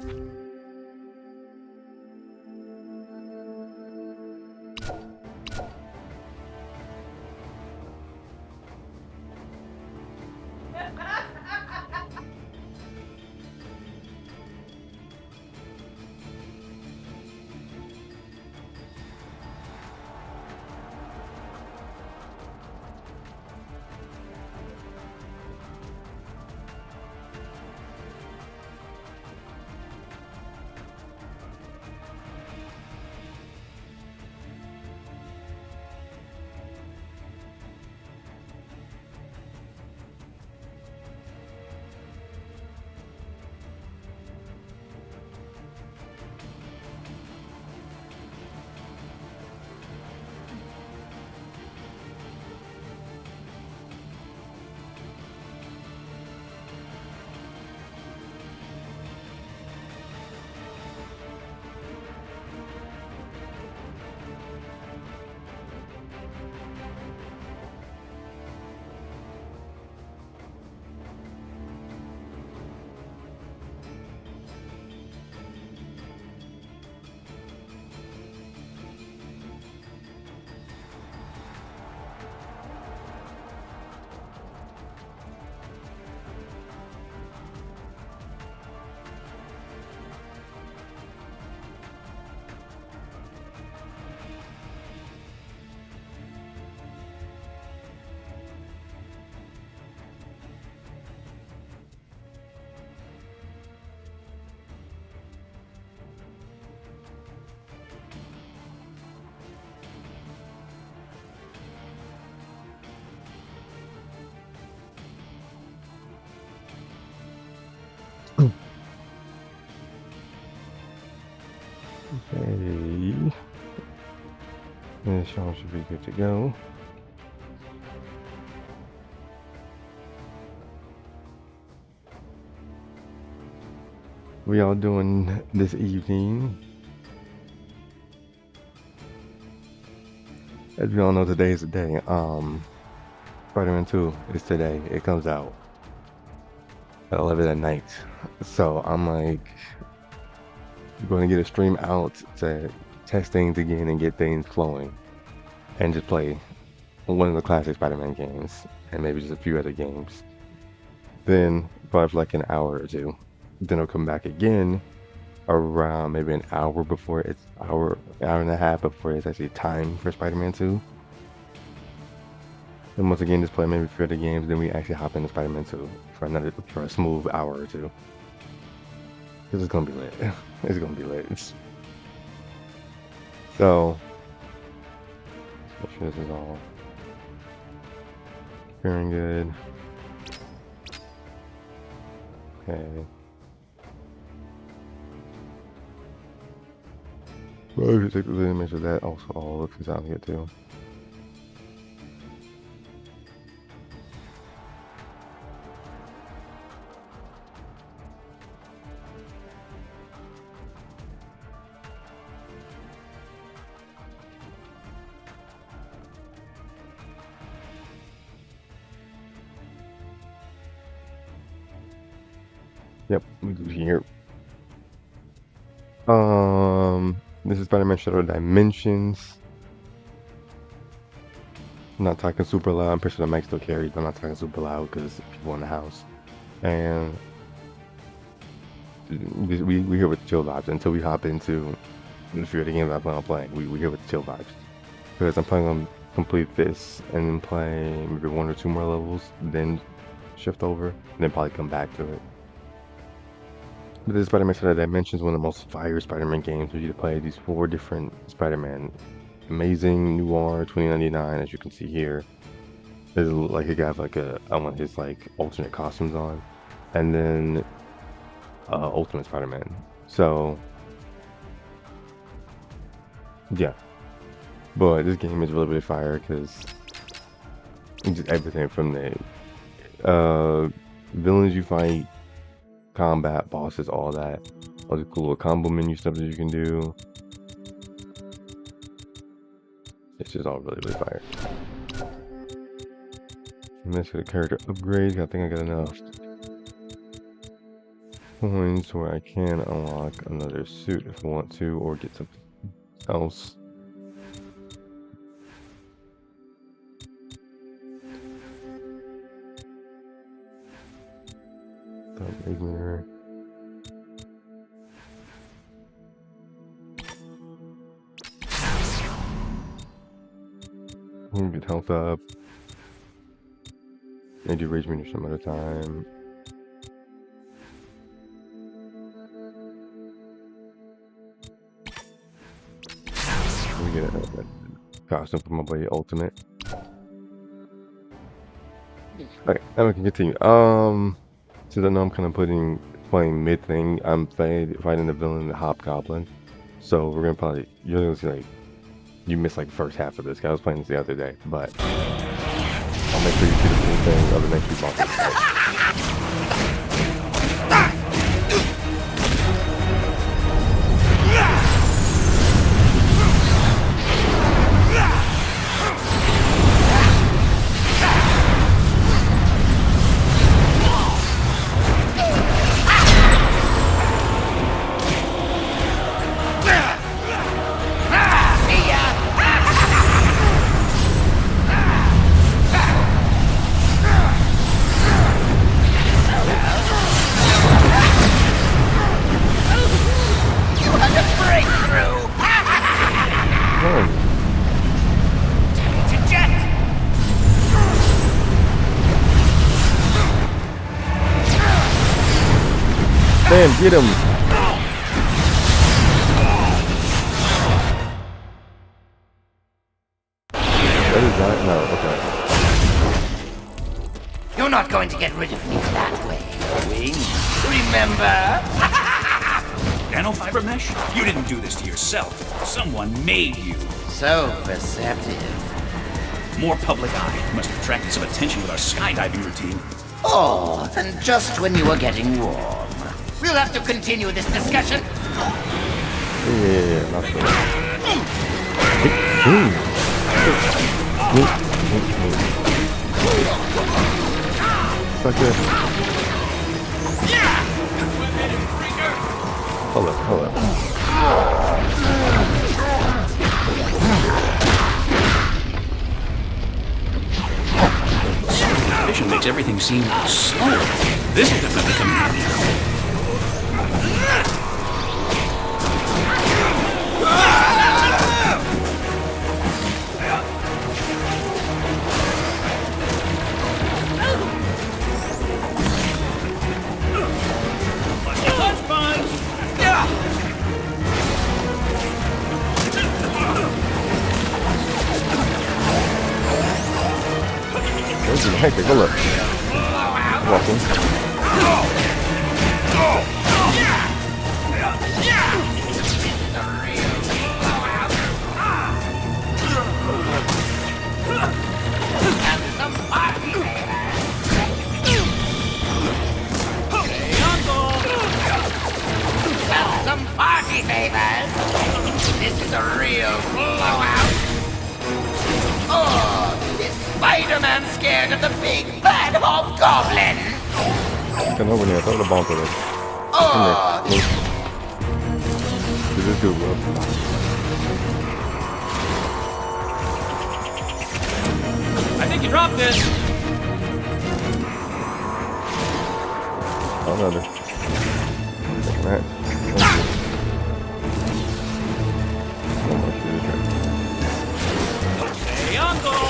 Okay. This all should be good to go. We all doing this evening? As we all know, today is the day. Spider-Man 2 is today. It comes out at 11 at night. So I'm like going to get a stream out to test things again and get things flowing, and just play one of the classic Spider-Man games and maybe just a few other games. Then probably for like an hour or two. Then I'll come back again around maybe an hour before it's hour and a half before it's actually time for Spider-Man 2. And once again, just play maybe a few other games. Then we actually hop into Spider-Man 2 for a smooth hour or two. Cause it's gonna be lit. It's gonna be lit. So make sure this is all feeling good. Okay. Well, if you take the make sure that also all looks out here too. Yep, we do here. This is Spider-Man Shadow Dimensions. I'm not talking super loud. I'm pretty sure the mic still carries, but I'm not talking super loud because people in the house. And we here with the chill vibes until we hop into the few of the games I plan on playing. We here with the chill vibes because I'm planning on complete this and then play maybe 1 or 2 more levels, then shift over, and then probably come back to it. But this Spider-Man Shadow Dimensions is one of the most fire Spider-Man games for you to play these 4 different Spider-Man. Amazing Noir 2099, as you can see here. There's like a guy with like I want his like alternate costumes on, and then Ultimate Spider-Man. So yeah, but this game is really fire because just everything from the villains you fight, combat, bosses, all that. All the cool little combo menu stuff that you can do. It's just all really fire. And that's for the character upgrades. I think I got enough. coins where I can unlock another suit if I want to, or get something else. Mirror. Get health up. I do rage meter some other time. Let me get a costume for my buddy Ultimate. Okay, now we can continue. Since I know I'm kind of playing mid thing, I'm fighting the villain, the Hobgoblin. So we're gonna you're gonna see like you missed like the first half of this. I was playing this the other day, but I'll make sure you see the same thing of the next few bosses. Man, get him! What is that? No, okay. You're not going to get rid of me that way, Wing. Remember? Nanofiber mesh? You didn't do this to yourself. Someone made you. So perceptive. More public eye. Must have attracted some attention with our skydiving routine. Oh, and just when you were getting warm. We'll have to continue this discussion. Yeah, not so. Fuck it. Hold up. Vision makes everything seem slower. This is definitely coming out now. Where's the heck? Go look. Walking. Some party favors. This is a real blowout. Oh, is Spider-Man scared of the big bad hobgoblin? Come over here. Throw the bomb for this. Oh, Do this dude, bro. I think you dropped this. Another. Alright. Hey, Uncle!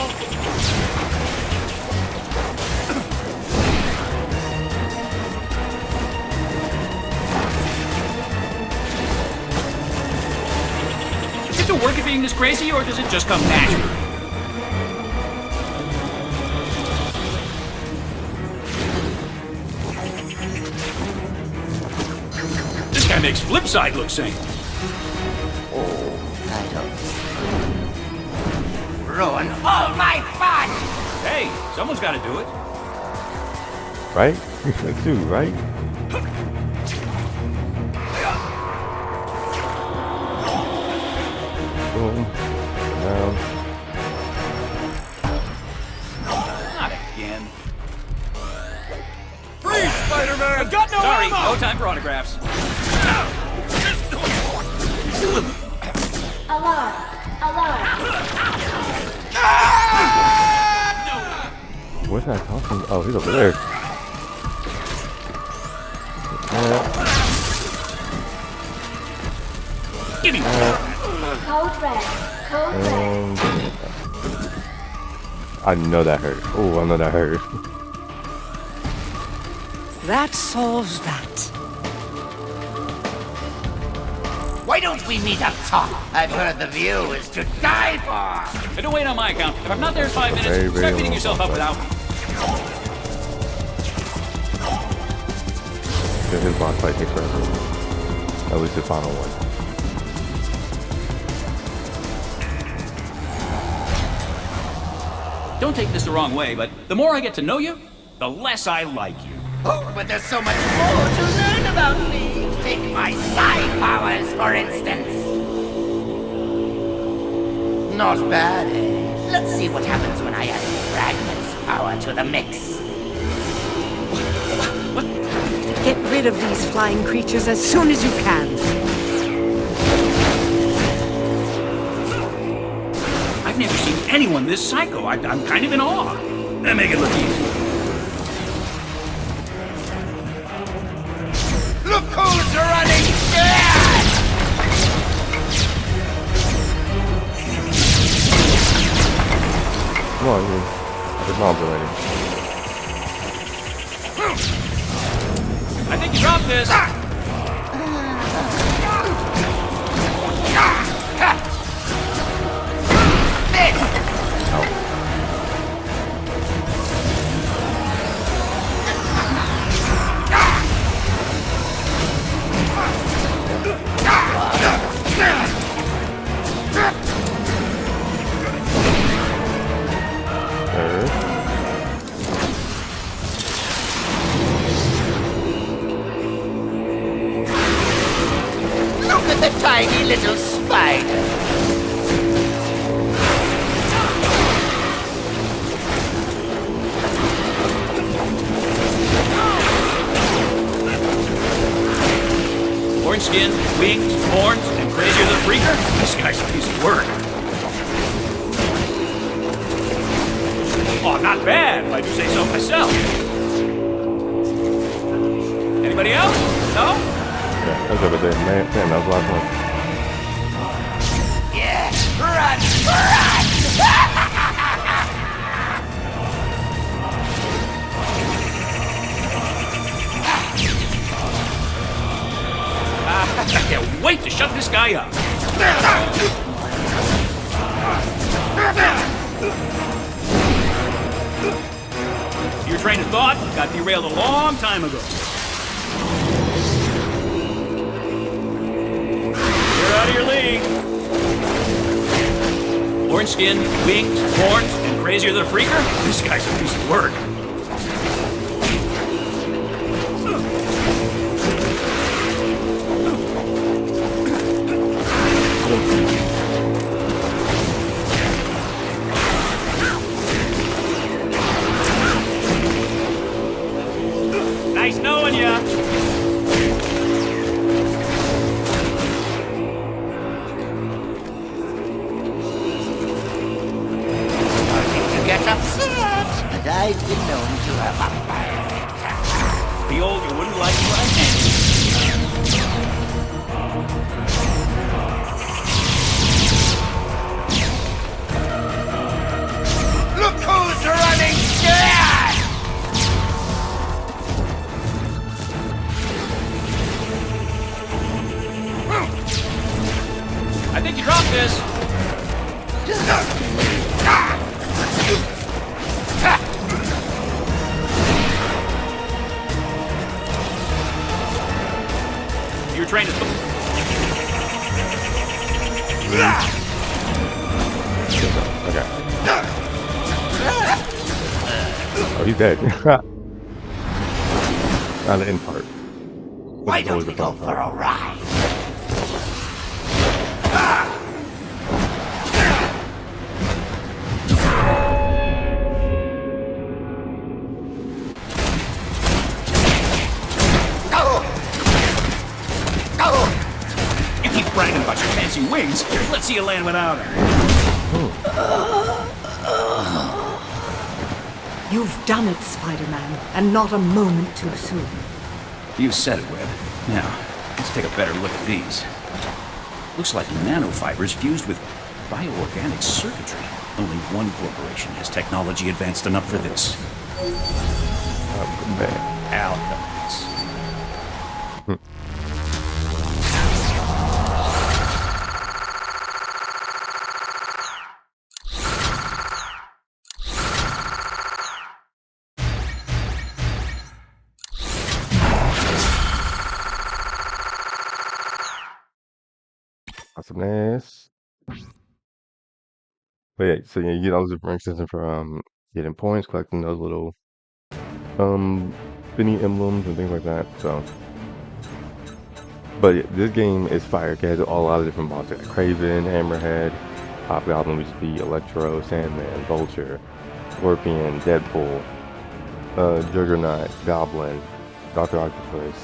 Is it to work at being this crazy, or does it just come naturally? This guy makes Flipside look sane. oh, I don't ruin all my fun. Hey, someone's got to do it. Right? That's dude, right? Boom. Down. Not again. Freeze, Spider-Man! I've got no Sorry, no time for autographs. Alarm! Alarm! Where's that talking? Oh, he's over there. Give me Code red. Code red. I know that hurt. Oh, I know that hurt. That solves that. Why don't we meet up top? I've heard the view is to die for. Don't wait on my account. If I'm not there in 5 minutes, Very, very start beating long yourself up process. without me. His boss fight takes forever. At least the final one. Don't take this the wrong way, but the more I get to know you, the less I like you. Oh, but there's so much more to learn about me. Take my psi powers, for instance. Not bad, eh? Let's see what happens when I add Fragment's power to the mix. Get rid of these flying creatures as soon as you can. I've never seen anyone this psycho. I'm kind of in awe. Make it look easy. Look who's running scared! Come on, you. There's knobs already. I think you dropped this. Look at the tiny little spider. Orange skin, wings, horns, and crazier than a freaker? This guy's a piece of work. Oh, not bad, if I do say so myself. Anybody else? No? Yeah, that's over there. Man, that was the last one. Yeah, run, run! I can't wait to shut this guy up. Your train of thought got derailed a long time ago. You're out of your league. Orange skin, wings, horns, and crazier than a freaker? This guy's a piece of work. Nice knowing ya. You get upset, but I've been known to have a violent temper. Behold, you wouldn't like what I meant. Look who's running scared! I think you dropped this. You're trained to... Okay. Oh, he's dead. Not the end part. Why This is always don't we the go fun for part. a ride? keep bragging about your fancy wings, let's see you land without them. You've done it, Spider-Man, and not a moment too soon. You said it, Webb. Now, let's take a better look at these. Looks like nanofibers fused with bioorganic circuitry. Only one corporation has technology advanced enough for this. Oh, man. Alchemists. Awesomeness. But yeah, so yeah, you get all those different systems for getting points, collecting those little spinny emblems and things like that. So, but yeah, this game is fire. It has a lot of different monsters: Craven, Hammerhead, Hobgoblin, which would be Electro, Sandman, Vulture, Scorpion, Deadpool, Juggernaut, Goblin, Doctor Octopus,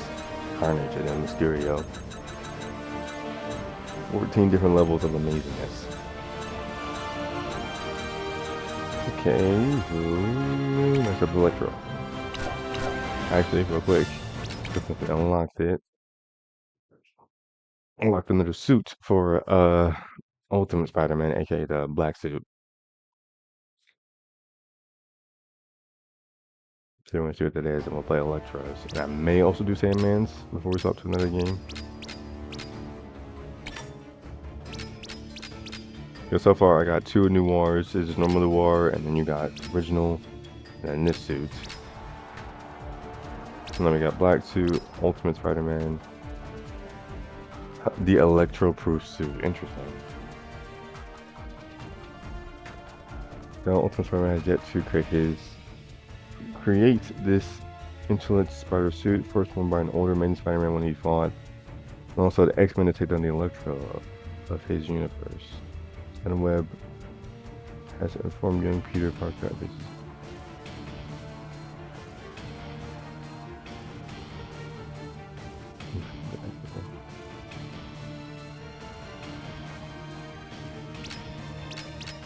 Carnage, and then Mysterio. 14 different levels of amazingness. Okay, next up Electro. Actually, real quick, just unlocked it. Unlocked another suit for Ultimate Spider-Man, aka the black suit. So we're gonna see what that is, and we'll play Electros. And I may also do Sandman's before we swap to another game. So far I got 2 new wars. This is normal war, and then you got original, and then this suit. And then we got black suit, Ultimate Spider-Man, the Electro-proof suit. Interesting. Now Ultimate Spider-Man has yet to create this insolent spider suit, first one by an older main Spider-Man when he fought, and also the X-Men to take down the Electro of his universe. And Webb has informed young Peter Parker of this.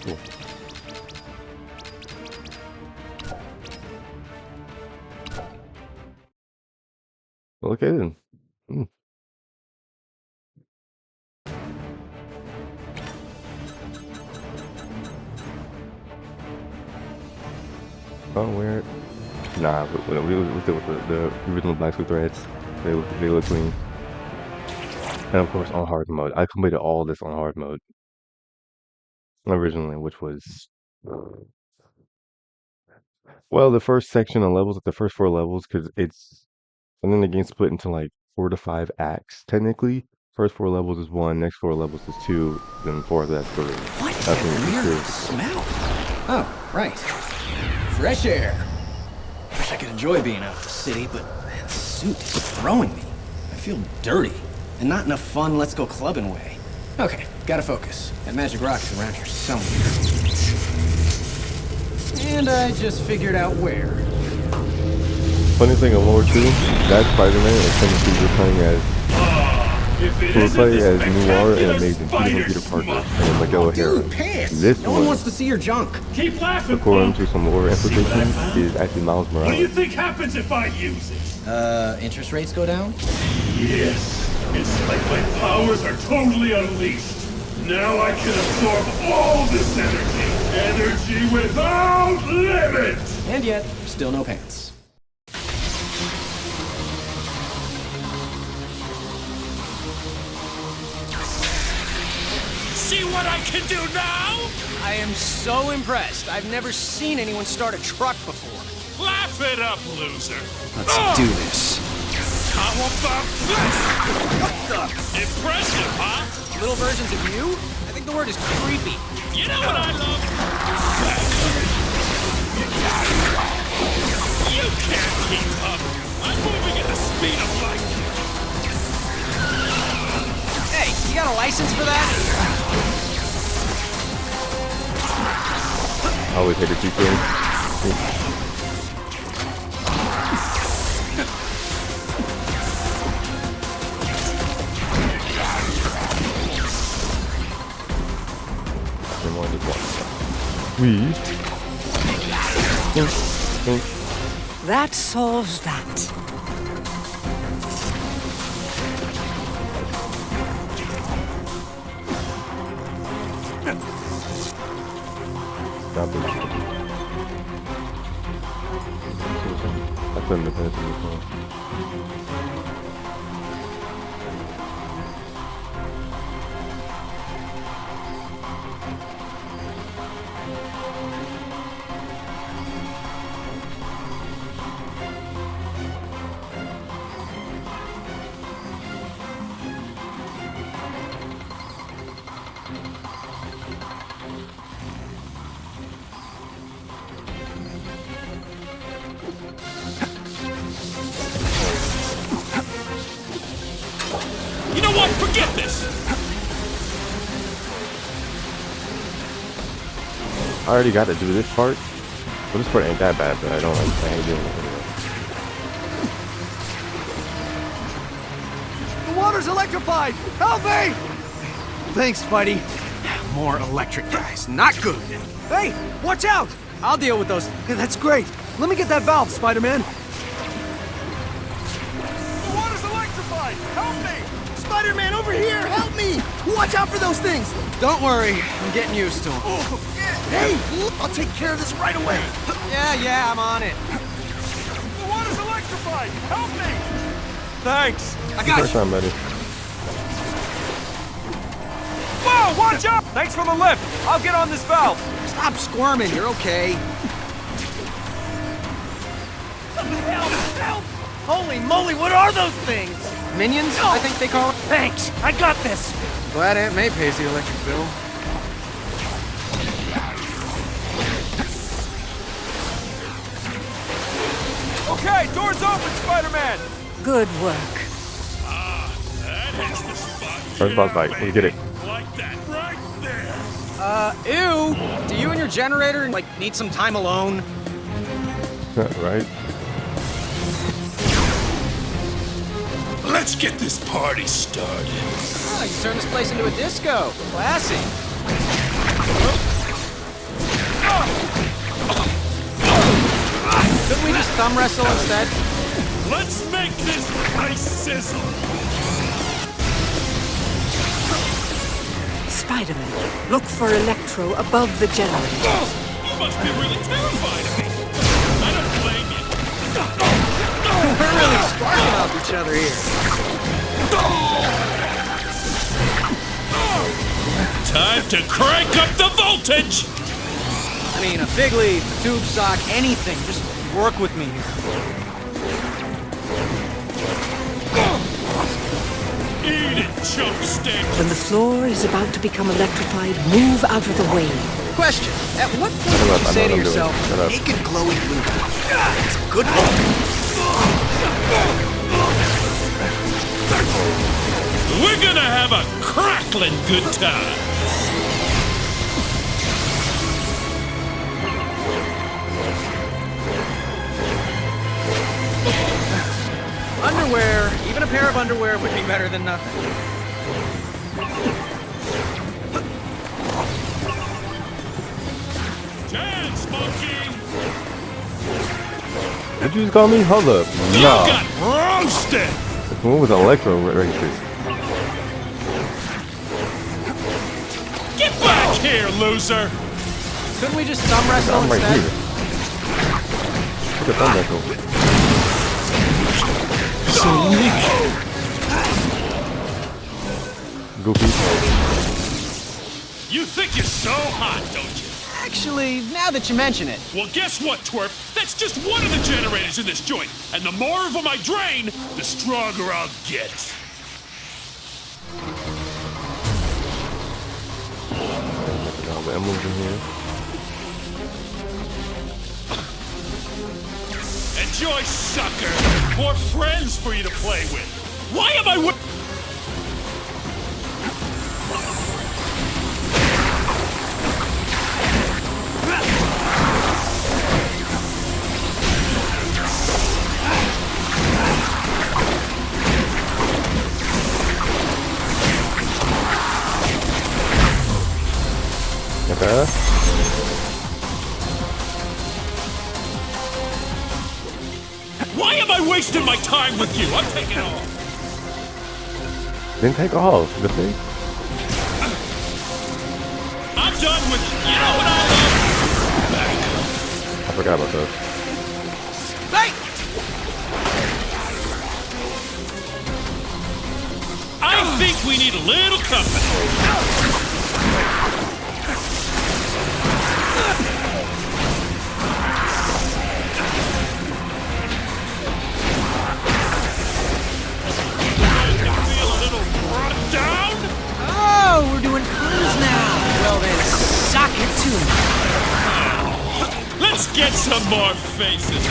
Cool. Okay then. Oh, where? Nah, we still with the original black suit threads. They look clean. And of course on hard mode. I completed all this on hard mode originally, which was well, the first section of levels, like the first 4 levels, because it's and then the game split into like 4 to 5 acts. Technically, first 4 levels is 1, next 4 levels is 2, then 4th that's 3. What That's that weird smell? Oh, right. Fresh air. Wish I could enjoy being out of the city, but man, the suit is throwing me. I feel dirty, and not in a fun let's go clubbing way. Okay, gotta focus. That magic rock is around here somewhere. And I just figured out where. Funny thing of lore too, that Spider-Man is technically you're playing as we're playing as Noir and Amazing, Peter Parker, and then Miguel O'Hara. Dude, pants! This no one wants to see your junk. Keep laughing, according punk. to some lore implications, is actually Miles Morales. What do you think happens if I use it? Interest rates go down? Yes. It's like my powers are totally unleashed. Now I can absorb all this energy. Energy without limit! And yet, still no pants. See what I can do now? I am so impressed. I've never seen anyone start a truck before. Laugh it up, loser. Let's do this. How about this? What the? Impressive, huh? Little versions of you? I think the word is creepy. You know what I love? You can't keep up. I'm moving at the speed of light. Hey, you got a license for that? I always hated things. We. That solves that. Stop it. I couldn't have been before. You know what? Forget this! I already got to do this part. Well, this part ain't that bad, but I don't understand doing it anyway. The water's electrified! Help me! Thanks, Spidey. More electric guys. Not good. Hey, watch out! I'll deal with those. Yeah, that's great. Let me get that valve, Spider-Man. The water's electrified! Help me! Spider-Man, over here! Help me! Watch out for those things! Don't worry. I'm getting used to them. Hey! I'll take care of this right away. Yeah, I'm on it. The water's electrified! Help me! Thanks. I got First you. time, buddy. Whoa, watch out! Thanks for the lift. I'll get on this valve. Stop squirming. You're okay. Help! Holy moly, what are those things? Minions, I think they call it. Thanks, I got this. Glad Aunt May pays the electric bill. Okay, door's open, Spider-Man. Good work. That has the spot. First boss fight. Let's get it. Like that, right there. Ew! Do you and your generator, like, need some time alone? Right? Let's get this party started. Oh, you turned this place into a disco. Classy. Couldn't we just thumb wrestle instead? Let's make this nice sizzle. Spider-Man, look for Electro above the generator. You must be really terrified of me. I don't blame you. We're really sparking off each other here. Time to crank up the voltage. I mean, a fig leaf, a tube sock, anything. Just work with me here. Eat it, chopstick. When the floor is about to become electrified, move out of the way. Question. At what point Shut did up, you I say know to what I'm doing. yourself, Shut up. naked glowing blue? It's a good look. We're gonna have a crackling good time. Underwear, even a pair of underwear would be better than nothing. Dance, monkey. Did you just call me? Hold up. You No. got roasted. What was Electro racist? Get back here, loser. Couldn't we just thumb wrestle I'm right instead? here. Look at that Electro. Goofy. You think you're so hot, don't you? Actually, now that you mention it, Well, guess what, twerp? That's just one of the generators in this joint. And the more of them I drain, the stronger I'll get. All the emblems in here. Enjoy, sucker. More friends for you to play with. Why am I Okay. wasting my time with you. I'm taking off. Then take off. The thing. I'm done with you. You know what I love? I forgot about those. Hey! I think we need a little company. Feel a little brought down? Oh, we're doing cruise now. Well then, sock it to me. Let's get some more faces. You're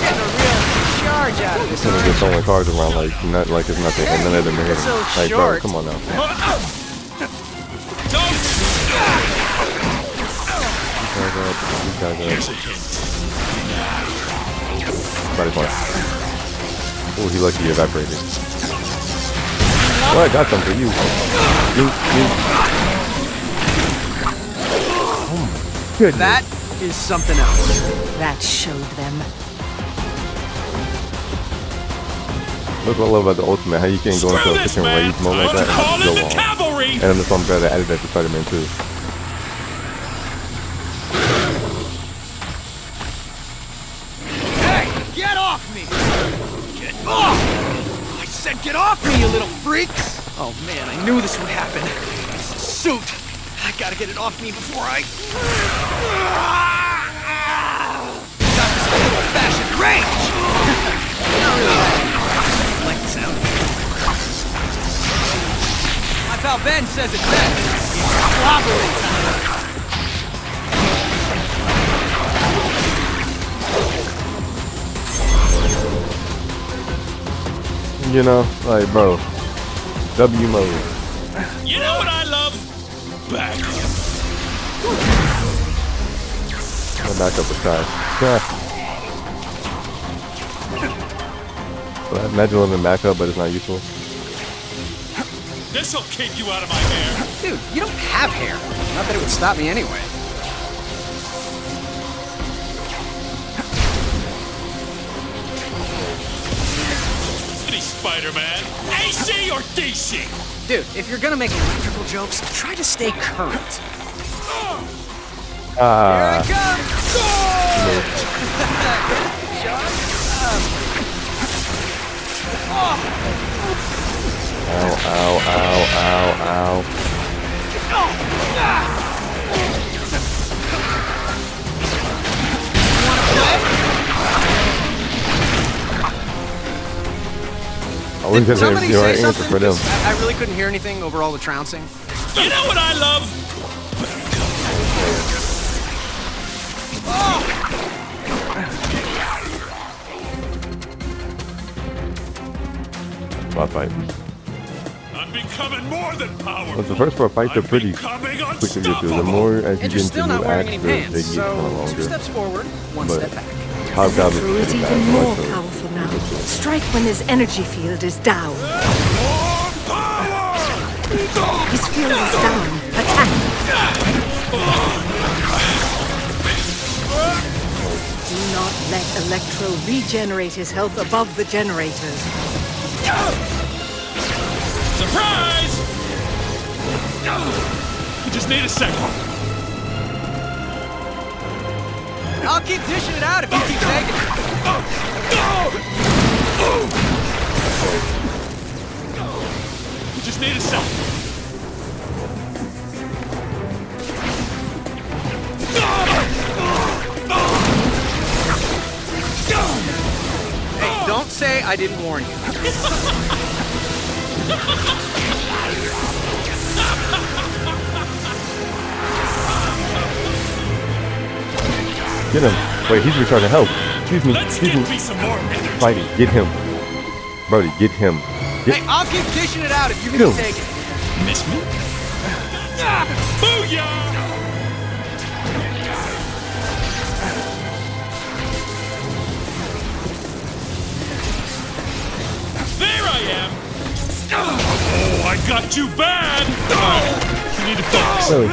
getting a real charge out of this. Some of just throwing cards around like not like it's nothing, and none of them are hitting. So Like, bro, short. come on now. These guys are. Everybody's fine. Oh, he lucky he evaporated. Oh, I got some for you. You. Oh my goodness. That is something else. That showed them. Look what I love about the Ultimate, how you can go into a freaking rage mode like that and Call in go the on. cavalry. And that's why I'm glad they added that to Spider-Man too. Hey, get off me! Get off! I said get off me, you little freaks! Oh man, I knew this would happen. This suit. I gotta get it off me before I... Got this old-fashioned range! Not really like the sound. My pal Ben says it best. It's clobbering time. You know, like, bro, W mode. You know what I love? Back. My backup was trash. But imagine living backup, but it's not useful. This'll keep you out of my hair. Dude, you don't have hair. Not that it would stop me anyway. City Spider-Man. AC or DC? Dude, if you're gonna make electrical jokes, try to stay current. Ah, Here I ow, ow, ow, ow, ow. I wouldn't Did consider somebody the right say answer something? for them. 'Cause I really couldn't hear anything over all the trouncing. You know what I love? Boss fight. I'm becoming more than powerful. But the first four fights are pretty Becoming quick to get through. The more as you And get you're into still new not wearing acts, any they pants, get kind of so 2 longer. steps forward, 1 But step back. Hobgoblin Electro is pretty even bad, more so- powerful now. Strike when his energy field is down. more power! His field is down. Attack. Do not let Electro regenerate his health above the generators. Surprise! You just need a second. I'll keep dishing it out if you keep taking it. You just need a second. Hey, don't say I didn't warn you. Get him. Wait, he's recharging health. Excuse me. Let's Excuse get me. me some more energy. Fighting. Get him. Brody, get him. Get Hey, I'll keep dishing it out if you Go. can take it. Miss me? Booyah! There I am! Oh, I got you bad! You need to focus. so,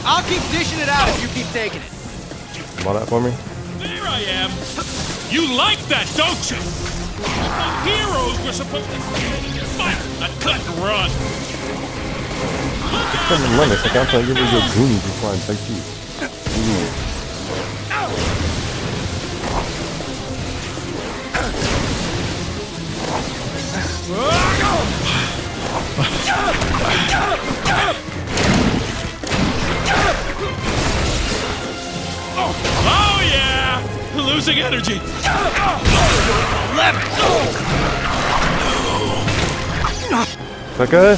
I'll keep dishing it out if you keep taking it. Come on that for me. There I am. You like that, don't you? The heroes were supposed to fight, not cut and run. Come on, Lennox. Like I'm trying to give you your goonies before I take you. Oh yeah! Losing energy. Okay.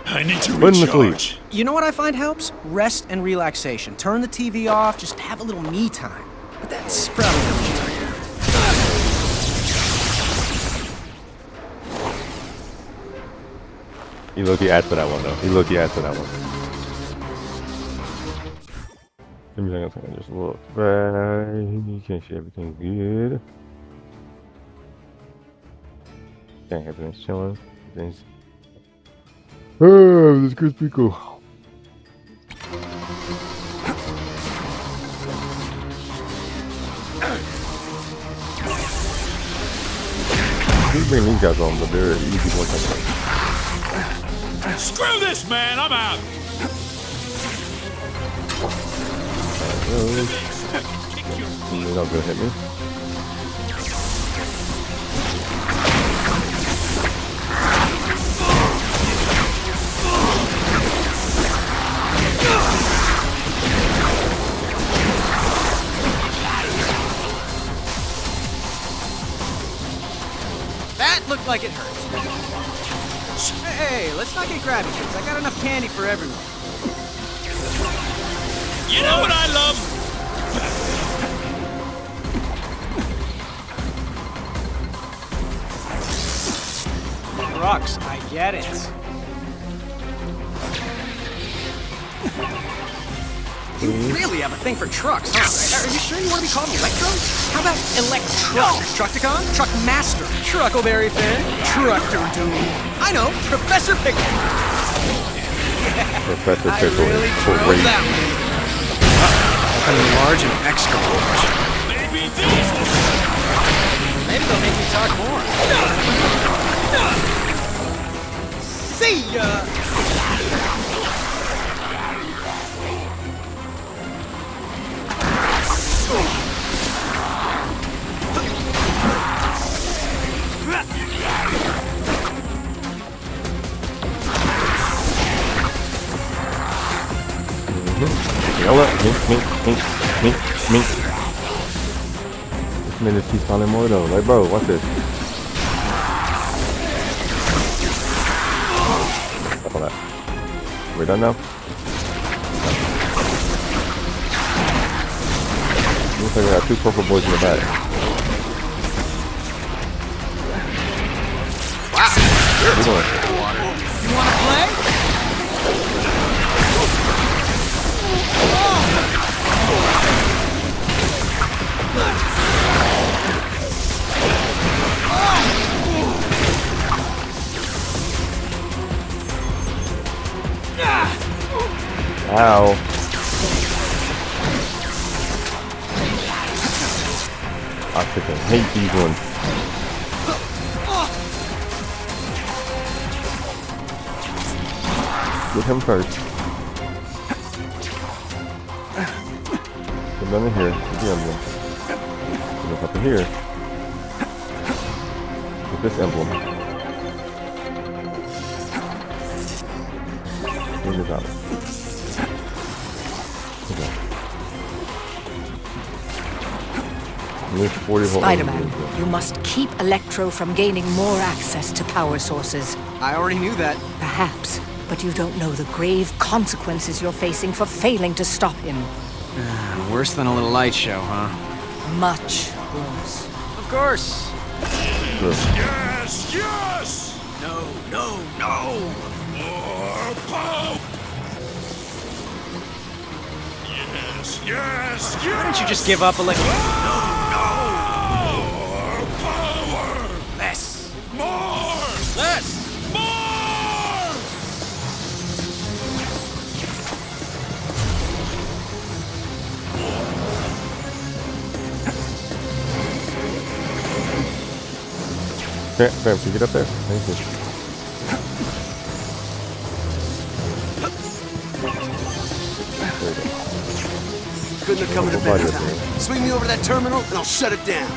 I need to Put in the sleep. recharge. You know what I find helps? Rest and relaxation. Turn the TV off, just have a little me time. But that's probably not what you're talking about. He low-key asked for that one though. He low-key asked for that one. Give me a second, I just look back. You can't see everything good. Okay, everything's chilling. Everything's... Oh, this is crispy cool. We bring these guys on, but they're easy to work on. Screw this, man! I'm out. You're not gonna hit me. That looked like it hurt. Hey, let's not get grabby, kids. I got enough candy for everyone. You know what I love? Trucks, I get it. You really have a thing for trucks, huh? Are you sure you want to be called Electro? How about Electro? Truckticon? Truckmaster? Truckleberry Finn? Trucker Doom? I know, Professor Pickle. Professor I Pickle really is drove great. that one. I'm large and extra large. Maybe these will... Maybe they'll make me talk more. See ya! Yell it. Me. This minute he's calling more though. Like, bro, what's this? Stop all that. We're done now? Looks like we got two purple boys in the back. Wow, What are you doing? you wanna play? Ow. I freaking hate these ones. Get him first. Come down in here. Get the emblem. Get up in here. Get this emblem. Bring this out. Okay. And there's 40 volt Spider-Man, emblem. you must keep Electro from gaining more access to power sources. I already knew that. Perhaps, but you don't know the grave consequences you're facing for failing to stop him. Worse than a little light show, huh? Much worse. Of course. Yes, yes! No. More power! Yes! Why don't you just give up, Electro? More power! Less. More! Less. More! Fam, can you get up there? Thank you. There you go. Couldn't have come at a Nobody better up time. there. Swing me over that terminal, and I'll shut it down.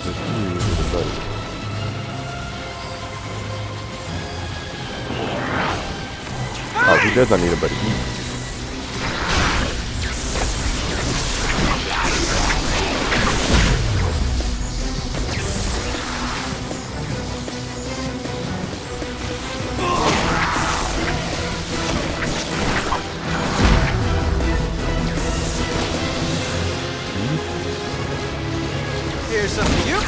Just you with a buddy. Oh, he does not need a buddy. Here's something for you.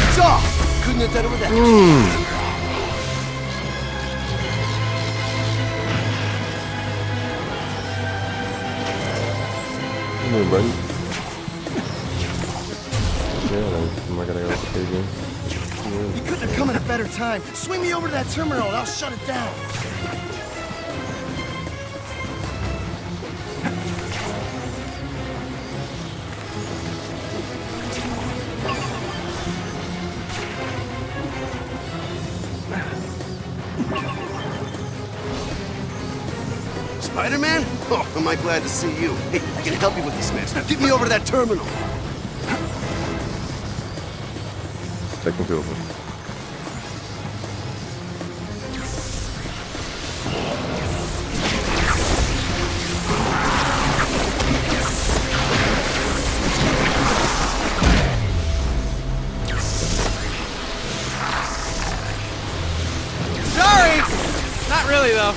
It's off. Couldn't have done it without you. Come on, buddy. Yeah, am I gonna go with the again? You couldn't have come at a better time. Swing me over to that terminal, and I'll shut it down. Spider-Man? Oh, am I glad to see you. Hey, I can help you with this mess. Get me over to that terminal. Second field. Sorry! Not really, though.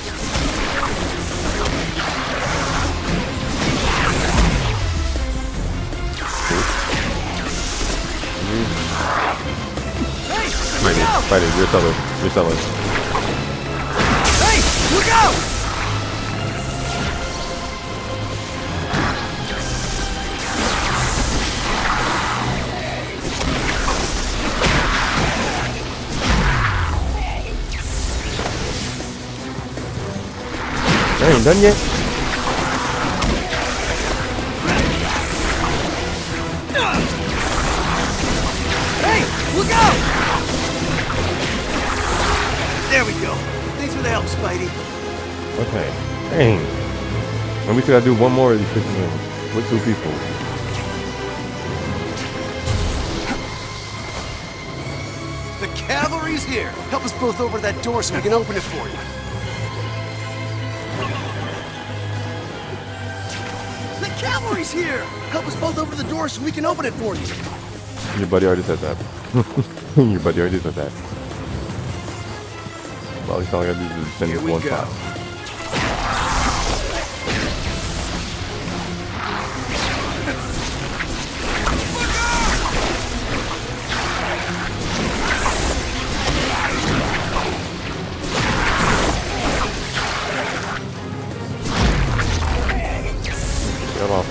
Spider, you're selling. You're selling. Hey! Look out! I ain't done yet. Hey! Look out! There we go. Thanks for the help, Spidey. Okay. Dang. And we still gotta do one more of these fixing with two people. The cavalry's here. Help us both over to that door so we can open it for you. The cavalry's here. Help us both over to the door so we can open it for you. Your buddy already said that. Your buddy already said that. Well, at least all I gotta do is defend this one spot. Get off.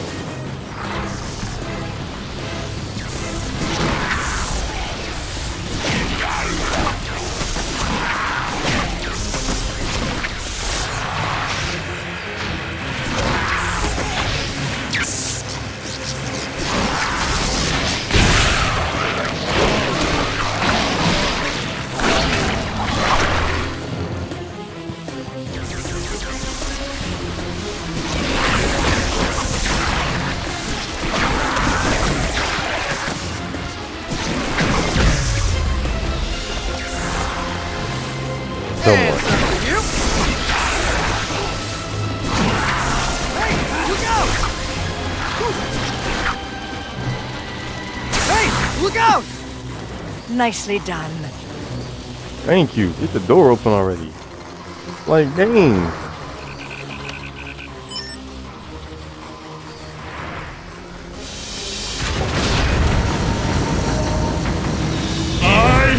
Somewhat. Hey! Look out! Hey! Look out! Nicely done. Thank you. Get the door open already. Like, dang. I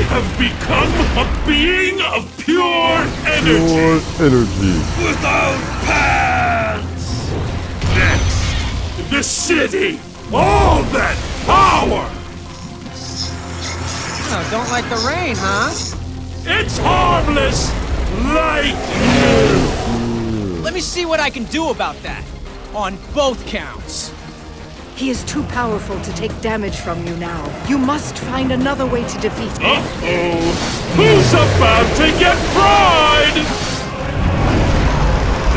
have become a being of pure energy. Pure energy. Without pants. Next, the city. All that power. Oh, don't like the rain, huh? It's harmless, like you. Let me see what I can do about that. On both counts. He is too powerful to take damage from you now. You must find another way to defeat him. Uh-oh. Who's about to get fried?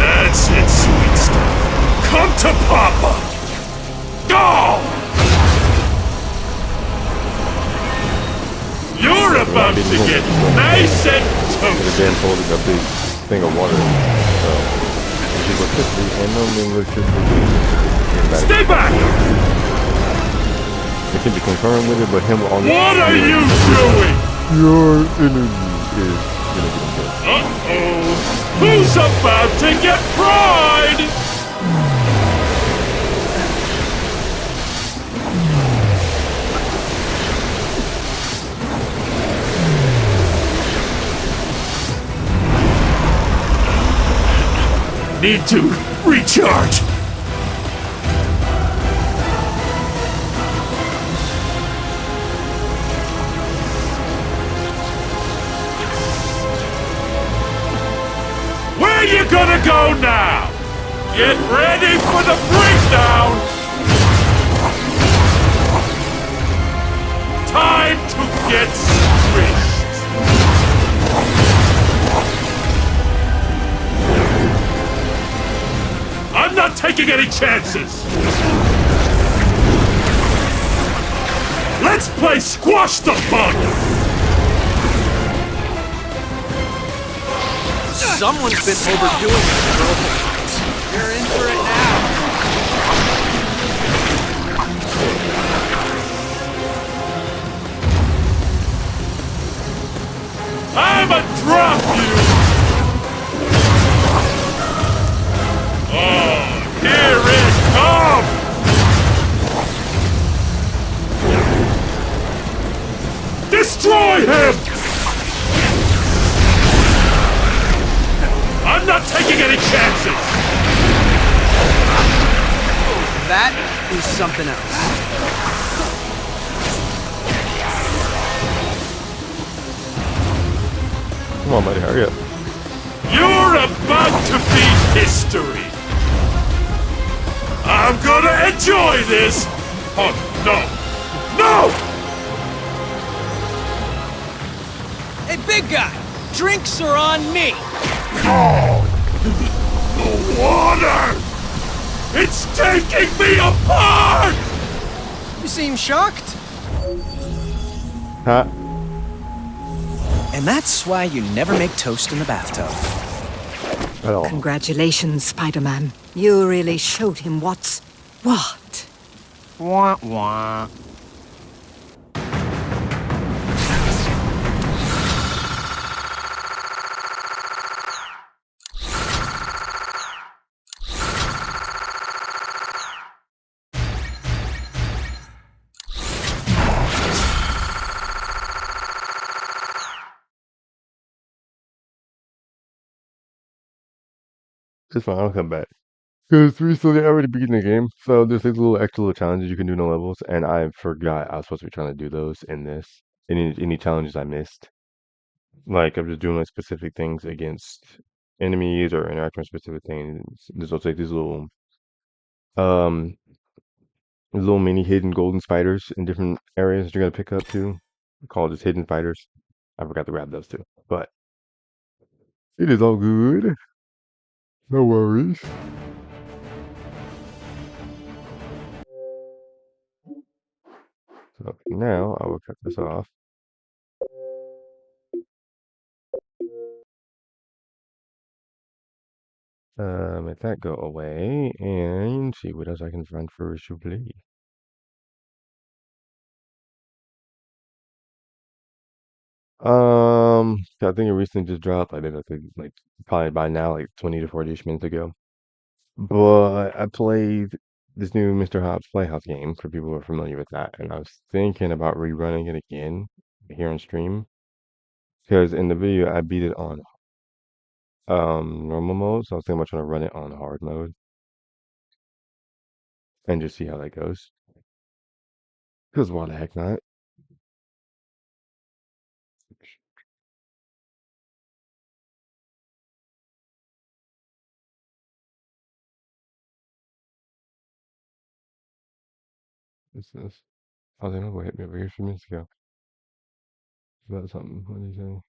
That's it, sweet stuff. Come to Papa. Go! You're about to get nice and toasty. Again, holding a big thing of water. So, this is electricity and no electricity. Stay back! It can be concurrent with it, but him on What are you doing? your enemy is gonna get killed. Uh-oh. Who's about to get fried? Need to recharge. Where you gonna go now? Get ready for the breakdown. Time to get squished. I'm not taking any chances! Let's play Squash the Bug! Someone's been overdoing it, bro. You're in for it now. I'ma drop you! Oh, here it comes! Destroy him! I'm not taking any chances! That is something else. Come on, buddy, hurry up. You're about to be history! I'm gonna enjoy this! Oh, no! No! Hey, big guy! Drinks are on me! Oh! The water! It's taking me apart! You seem shocked. Huh? And that's why you never make toast in the bathtub. At all. Congratulations, Spider-Man. You really showed him what's what. Wah wah. It's fine, I'll come back. Because recently I already began the game, so there's these little extra little challenges you can do in the levels, and I forgot I was supposed to be trying to do those in this. Any challenges I missed. Like I'm just doing like specific things against enemies or interacting with specific things. This will take these um little mini hidden golden spiders in different areas that you're gonna pick up too. Called just hidden spiders. I forgot to grab those too. But it is all good. No worries. So now I will cut this off. Let that go away and see what else I can find for Jubilee. I think it recently just dropped. I did, I think, like probably by now, like 20 to 40-ish minutes ago. But I played this new Mr. Hobbs Playhouse game for people who are familiar with that, and I was thinking about rerunning it again here on stream because in the video I beat it on normal mode, so I was thinking about trying to run it on hard mode and just see how that goes. Because why the heck not? What's this? Oh, they know what hit me over here a few minutes ago. About something. What did he say?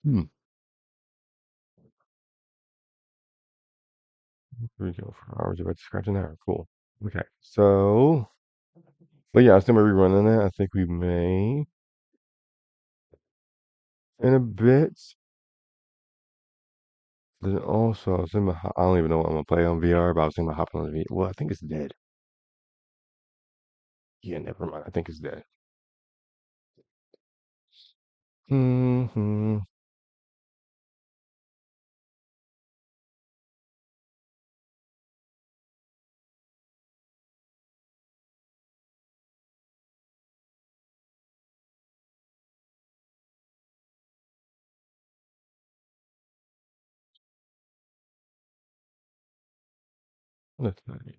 Hmm. Here we go. For hours about to scratch an hour. Cool. Okay. So, but yeah, I still may be running that. I think we may in a bit. Then also, I was thinking about, I don't even know what I'm gonna play on VR, but I was thinking about hopping on the VR. Well, I think it's dead. Yeah, never mind. I think it's dead. Hmm. Let's see.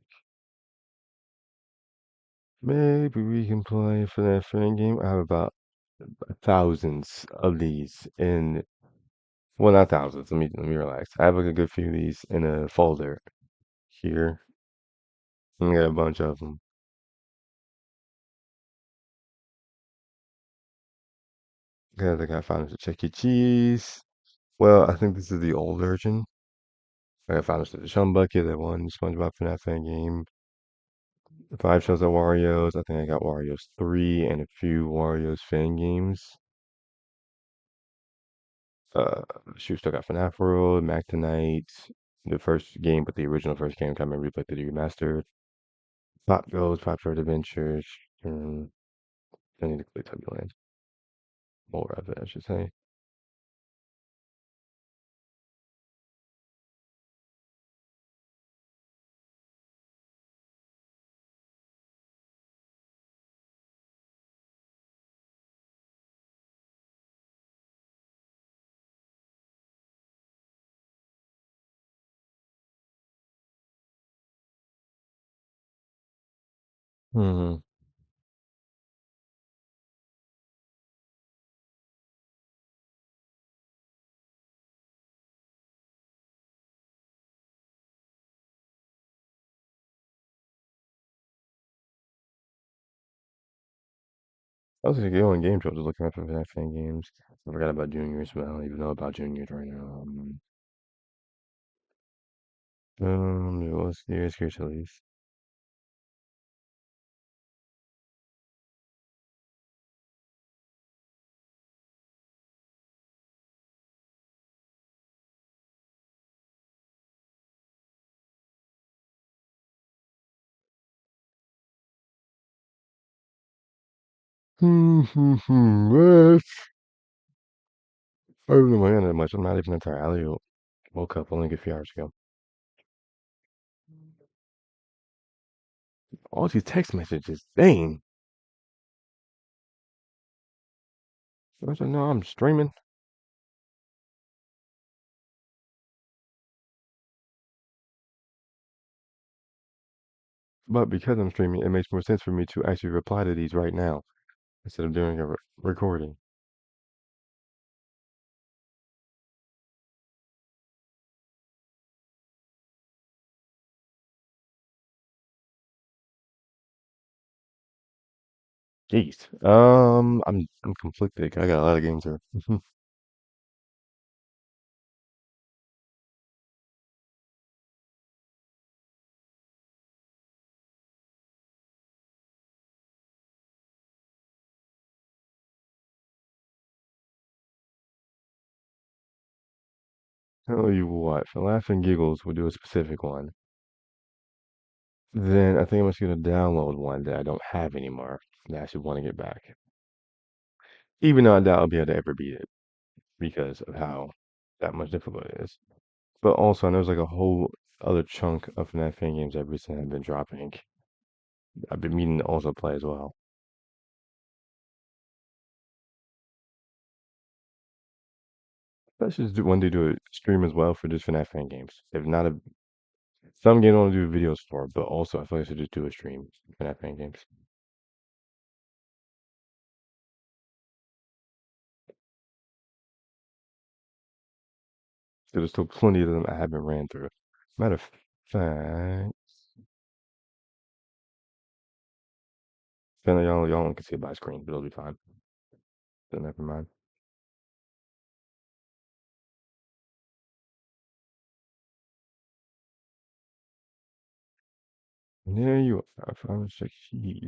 Maybe we can play for that fan game. I have about thousands of these in, well, not thousands. Let me relax. I have like a good few of these in a folder here. I got a bunch of them. I think I found this at Chuck E. Cheese. Well, I think this is the old version. I found this at the Chum Bucket, that one SpongeBob FNAF fan game. The 5 shows of Wario's. I think I got Wario's 3 and a few Wario's fan games. Uh, shoot, still got FNAF World, Mac Tonight, the first game, but the original first game, can't remember, but the remastered. Pop Goes, Pop Short Adventures. I need to play Tubby Land. More of it, I should say. Hmm. I was gonna go on Game Jolt just looking up for FNAF fan games. I forgot about Juniors, but I don't even know about Juniors right now. Let's here's Hercules. What? I haven't been playing that much. I'm not even entirely woke up only a few hours ago. All these text messages, dang. I said, no, I'm streaming. But because I'm streaming, it makes more sense for me to actually reply to these right now instead of doing a recording. Jeez. I'm conflicted. I got a lot of games here. Tell you what, for laughs and giggles, we'll do a specific one. Then I think I'm just gonna download one that I don't have anymore that I should want to get back. Even though I doubt I'll be able to ever beat it because of how that much difficult it is. But also, I know there's like a whole other chunk of FNAF fan games that recently have been dropping. I've been meaning to also play as well. I should do one day do a stream as well for just FNAF fan games. If not a some games I want to do videos for, but also I feel like I should just do a stream for FNAF fan games. So there's still plenty of them I haven't ran through. Matter of fact, y'all can see it by screen, but it'll be fine. So never mind. There you are. I found a key.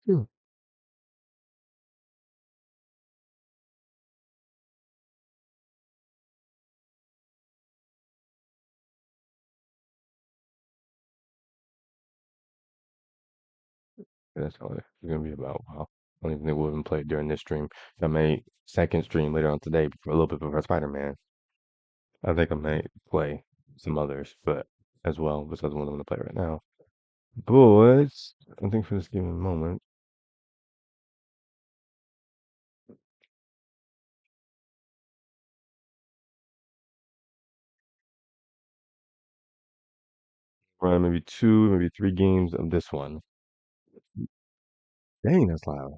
Yeah, that's all it's gonna be about. Wow. I don't even think we'll even play it during this stream. I may second stream later on today for a little bit before Spider-Man. I think I may play some others, but as well, besides the one I'm gonna play right now. But I think for this given moment, run maybe two, maybe three games of this one. Dang, that's loud.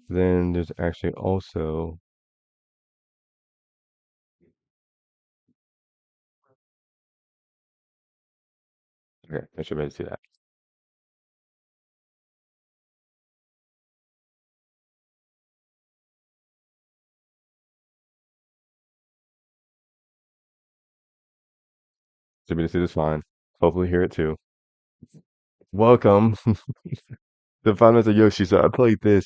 Then there's actually also okay, I should be able to see that. Should be able to see this fine. Hopefully hear it too. Welcome to Five Nights at Yoshi. So I played this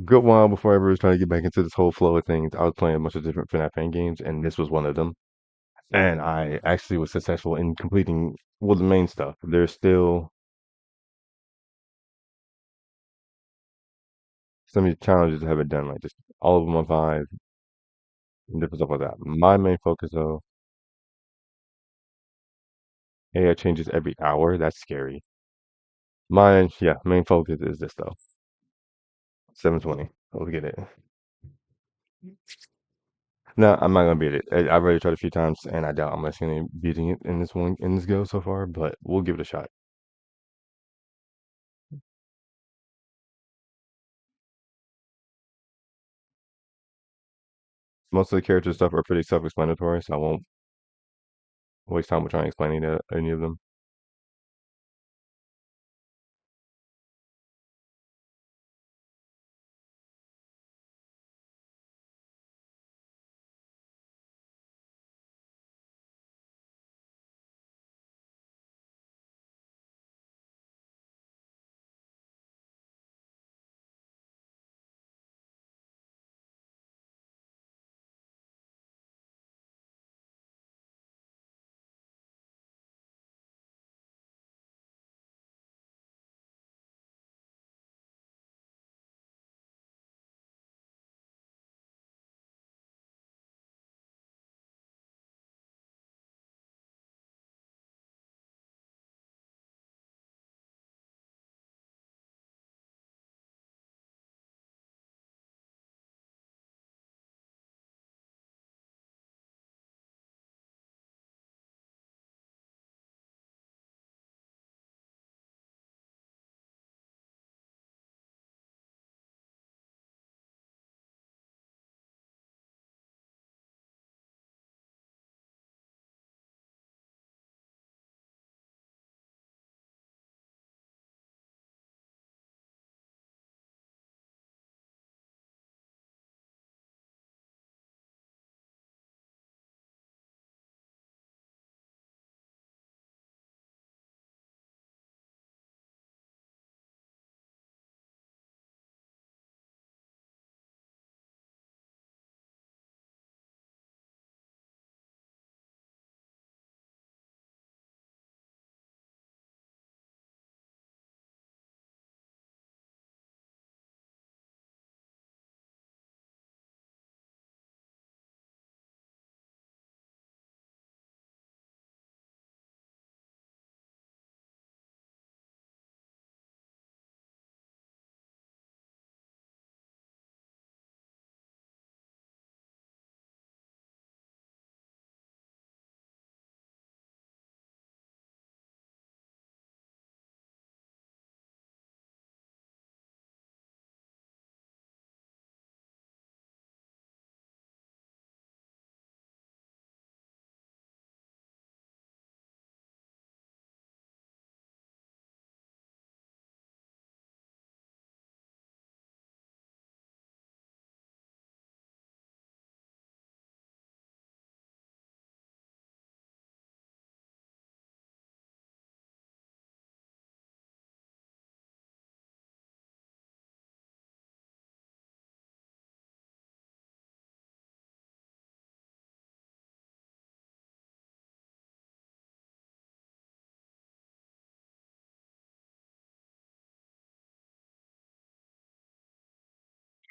good while before I ever was trying to get back into this whole flow of things. I was playing a bunch of different FNAF fan games, and this was one of them. And I actually was successful in completing well the main stuff. There's still some of the challenges I haven't done, like just all of them on five and different stuff like that. My main focus though, AI changes every hour. That's scary. Mine, yeah, main focus is this though. 720. Let's get it. No, I'm not gonna beat it. I've already tried a few times, and I doubt I'm actually gonna be beating it in this go so far. But we'll give it a shot. Most of the character stuff are pretty self-explanatory, so I won't waste time with trying to explain any of them.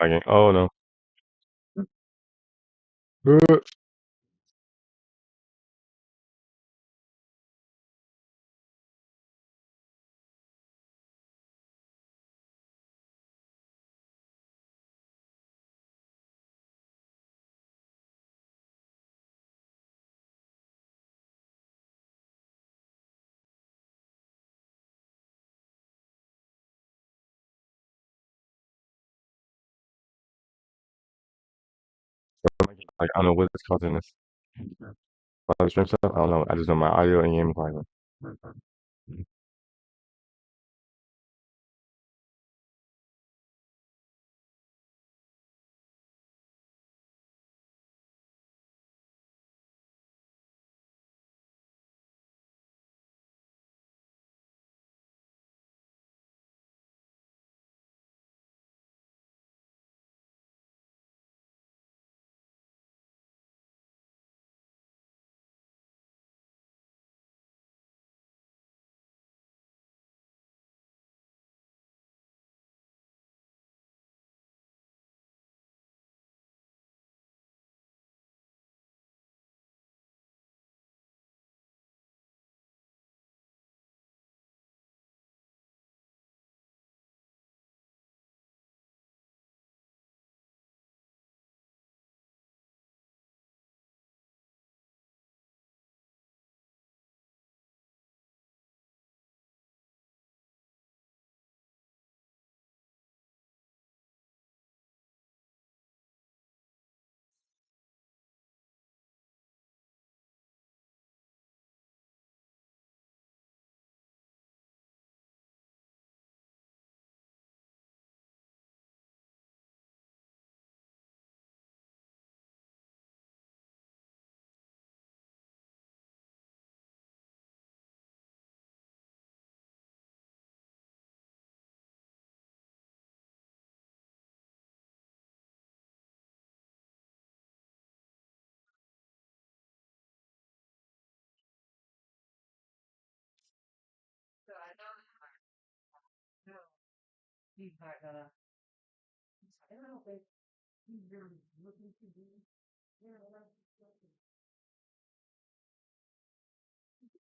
Again. Oh no. Like I don't know what it's causing this. Stream stuff. I don't know. I just know my audio and game quiet.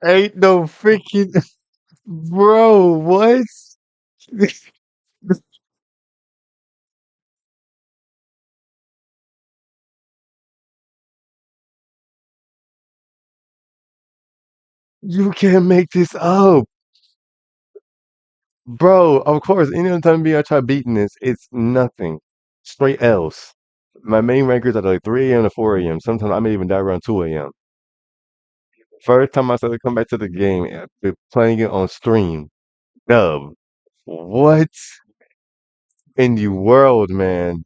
Ain't no freaking bro. What? You can't make this up, bro. Of course, any other time I try beating this, it's nothing. Straight L's. My main rankers are like 3 a.m. to 4 a.m. Sometimes I may even die around 2 a.m. First time I started to come back to the game, playing it on stream. Dub. What in the world, man?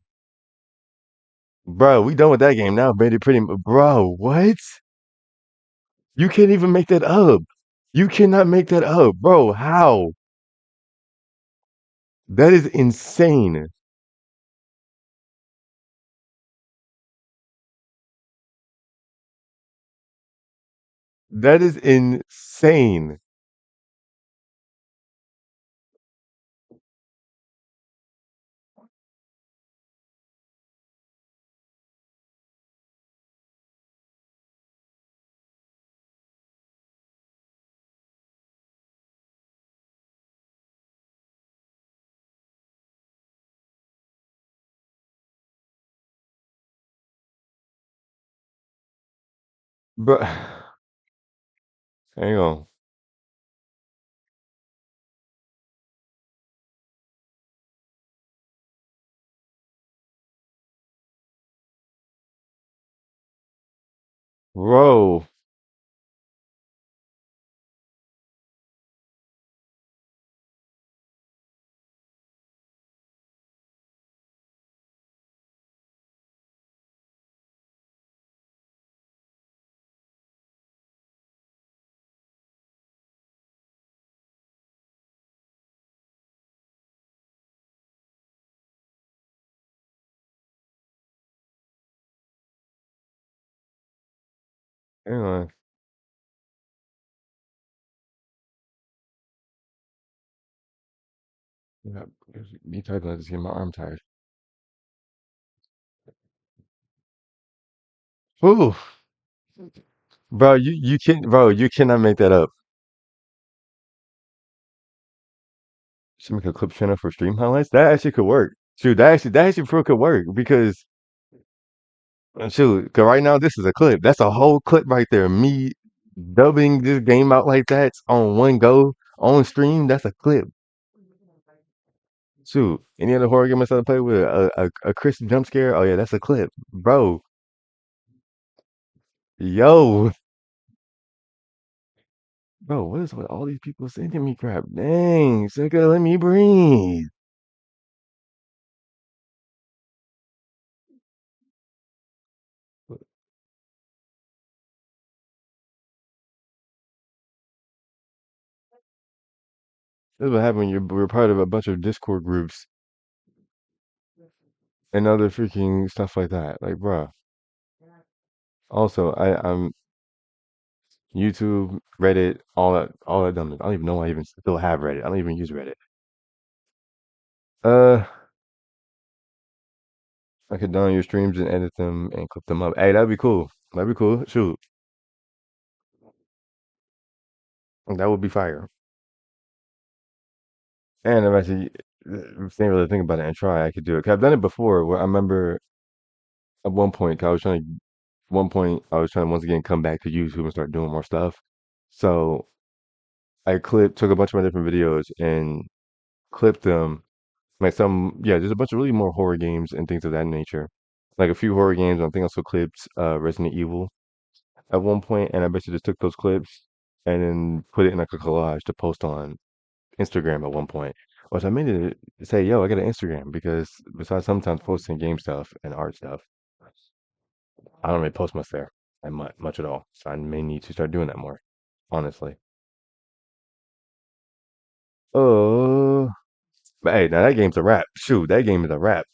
Bro, we done with that game now. Made it pretty. Bro, what? You can't even make that up. You cannot make that up, bro. How? That is insane. That is insane. Bro, hang on. Bro, hang on. Yeah, me typing, I just get my arm tired. Ooh, bro, you cannot make that up. Should make a clip channel for stream highlights. That actually could work. Shoot, that actually could work because shoot, 'cause right now this is a clip. That's a whole clip right there. Me dubbing this game out like that on one go on stream. That's a clip. Shoot, any other horror game I started to play with a crisp jump scare? Oh yeah, that's a clip, bro. Yo, bro, what is with all these people sending me crap? Dang, sucker, let me breathe. This is what happened when we're part of a bunch of Discord groups and other freaking stuff like that. Like, bro. Also, I'm YouTube, Reddit, all that dumb. I don't even know I even still have Reddit. I don't even use Reddit. Uh, I could download your streams and edit them and clip them up. Hey, that'd be cool. That'd be cool. Shoot, that would be fire. And if I actually didn't really think about it and try, I could do it. 'Cause I've done it before. Where I remember at one point, 'cause I was trying to, one point I was trying to once again come back to YouTube and start doing more stuff. So I took a bunch of my different videos and clipped them. Like some, yeah, there's a bunch of really more horror games and things of that nature. Like a few horror games. I think I also clipped Resident Evil at one point, and I basically just took those clips and then put it in like a collage to post on Instagram at one point. Which I made it say, yo, I got an Instagram because besides sometimes posting game stuff and art stuff, I don't really post much there and much at all. So I may need to start doing that more, honestly. Oh, but hey, now that game's a wrap. Shoot, that game is a wrap.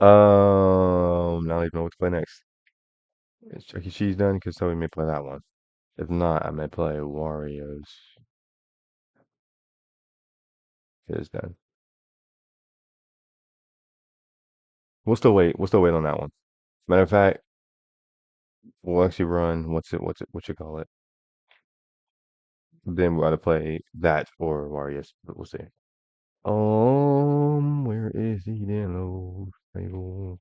Now I don't even know what to play next. Is Chuck E. Cheese done? Because so we may play that one. If not, I may play Warriors. It is done. We'll still wait. We'll still wait on that one. Matter of fact, we'll actually run. What you call it? Then we'll either play that or Warriors. But we'll see. Where is he then? Oh, table.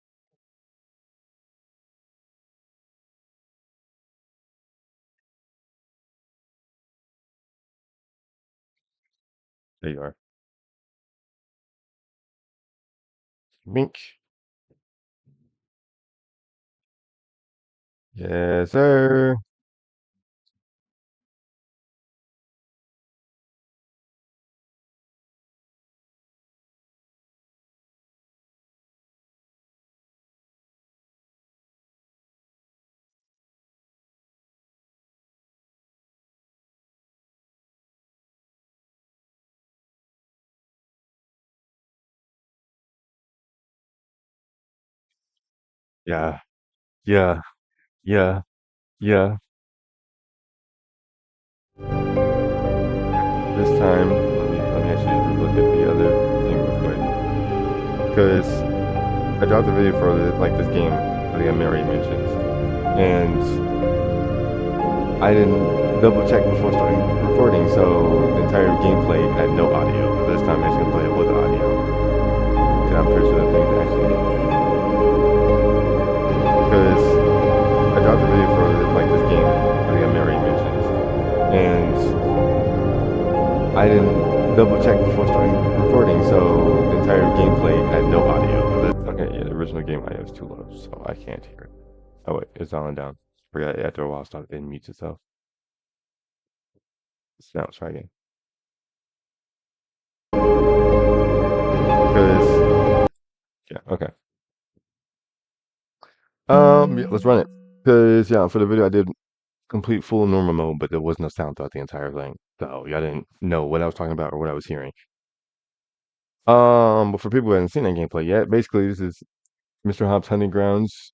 There you are. Mink. Yes, sir. Yeah, yeah, yeah, yeah. This time, let me actually look at the other thing real quick because I dropped a video for like this game. I think I already mentioned, and I didn't double check before starting recording, so the entire gameplay had no audio. This time, I'm just gonna play it with audio. And I'm pretty sure that thing actually because I dropped a video for like this game. I think I already mentioned, and I didn't double check before starting recording, so the entire gameplay had no audio. Okay, yeah, the original game audio is too low, so I can't hear it. Oh wait, it's on and down. Forgot after a while, it mutes itself. Now let's try again. Because yeah, okay. Yeah, let's run it. Because yeah, for the video I did complete full normal mode, but there was no sound throughout the entire thing, so y'all didn't know what I was talking about or what I was hearing. But for people who haven't seen that gameplay yet, basically this is Mr. Hop's hunting grounds,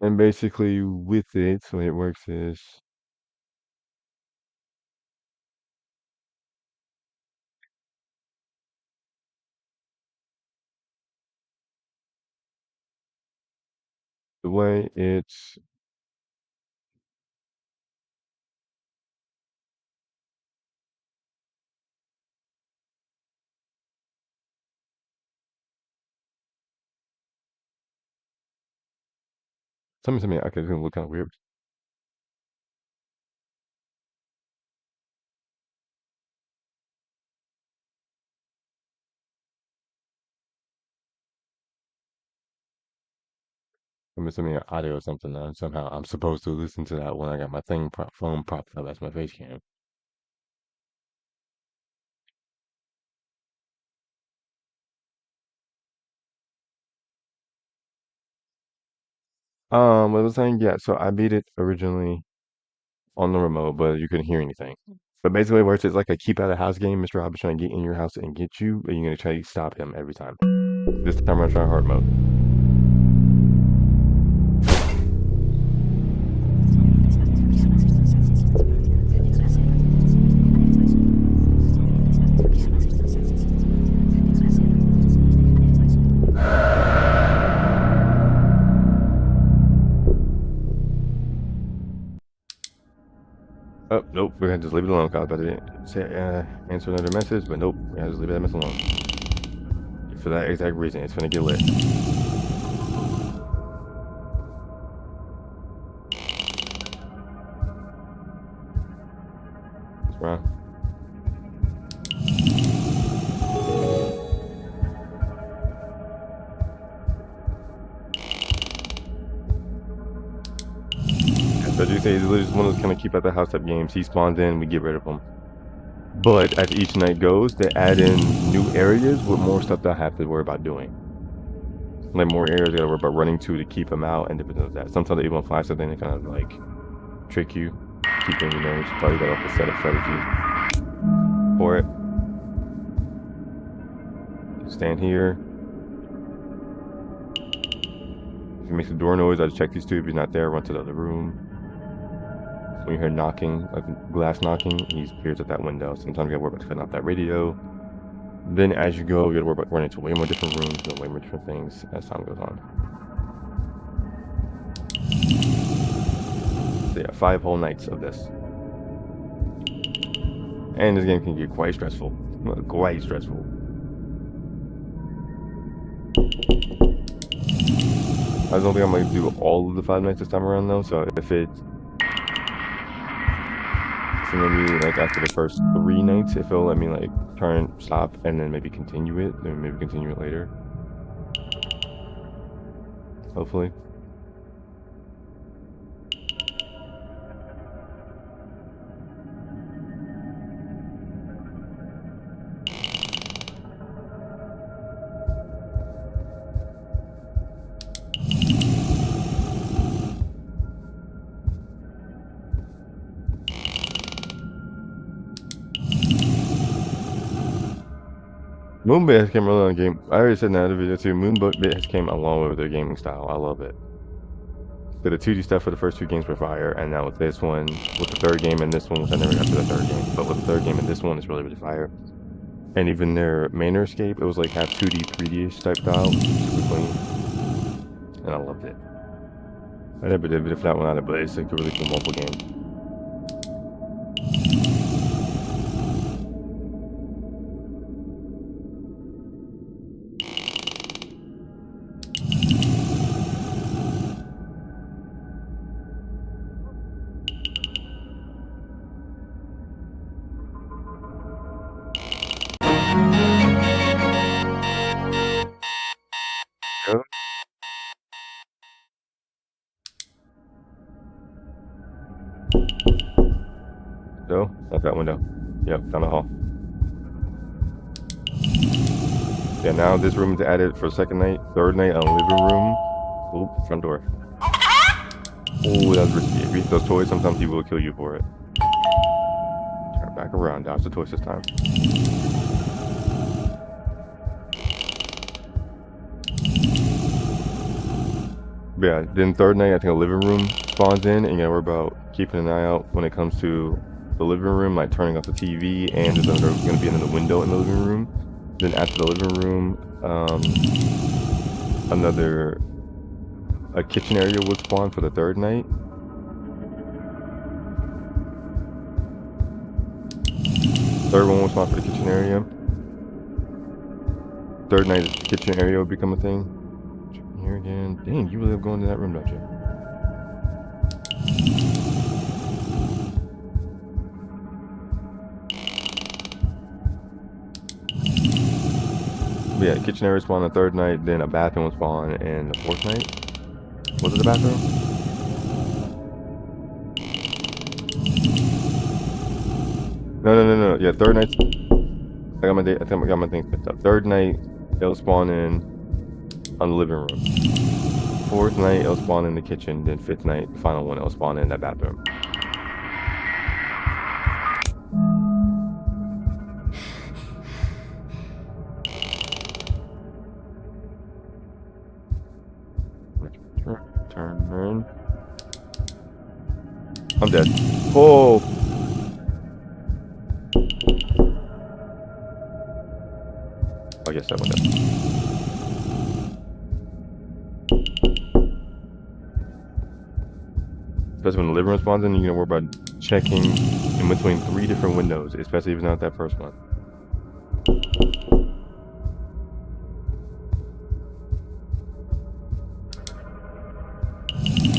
and basically with it, the way it works is the way it's something, okay, it's gonna look kind of weird. I'm assuming an audio or something. Somehow I'm supposed to listen to that when I got my phone propped up as my face cam. What I was saying, yeah. So I beat it originally on the remote, but you couldn't hear anything. But basically, where it's like a keep out of house game, Mr. Hobbit's trying to get in your house and get you, and you're gonna try to stop him every time. This time I'm trying hard mode. Oh, nope, we're gonna just leave it alone. I was about to say, answer another message, but nope, we're gonna just leave that mess alone. For that exact reason, it's gonna get lit. What's wrong? So I do say it's just one of those kind of keep at the house type games. He spawns in, we get rid of him. But as each night goes, they add in new areas with more stuff that I have to worry about doing. Like more areas I gotta worry about running to keep him out and different things like that. Sometimes they even fly something to kind of like trick you, keep in your nose. Probably got off a set of strategy for it. Stand here. If he makes a door noise, I just check these two. If he's not there, run to the other room. When you hear knocking, like glass knocking, he appears at that window. Sometimes you gotta worry about cutting off that radio. Then as you go, you gotta worry about running to way more different rooms, doing way more different things as time goes on. So yeah, 5 whole nights of this. And this game can get quite stressful. Quite stressful. I don't think I'm gonna do all of the 5 nights this time around though, so if it's maybe like after the first 3 nights, if it'll let me like stop, and then maybe continue it, then maybe continue it later. Hopefully. Moonbit has came a long game. I already said in that other video too. Moonbit has came a long way with their gaming style. I love it. So the 2D stuff for the first 2 games were fire, and now with this one, with the 3rd game and this one, which I never got to the 3rd game, but with the 3rd game and this one, it's really, really fire. And even their Manor Escape, it was like half 2D, 3D-ish type style, super clean, and I loved it. I never did a that one either, but it's like a really cool mobile game. So, out that window. Yep, down the hall. Yeah, now this room is added for 2nd night, 3rd night, a living room. Oop, front door. Oh, that was risky. If you eat those toys, sometimes people will kill you for it. Turn back around, dodge the toys this time. But yeah, then 3rd night, I think a living room spawns in, and you gotta worry about keeping an eye out when it comes to the living room, like turning off the TV, and there's gonna be another window in the living room. Then after the living room, another a kitchen area would spawn for the third night. Third one would spawn for the kitchen area. Third night, the kitchen area would become a thing. Here again. Dang, you really love going to that room, don't you? But yeah, kitchen area spawn the third night, then a bathroom would spawn in the fourth night. Was it the bathroom? No. Yeah, third night. I think I got my things picked up. Third night, it'll spawn in on the living room. Fourth night, it'll spawn in the kitchen. Then fifth night, final one, it'll spawn in that bathroom. Turn. I'm dead. Oh! I guess that went up. Especially when the living room spawns in, you can worry about checking in between 3 different windows, especially if it's not that first one.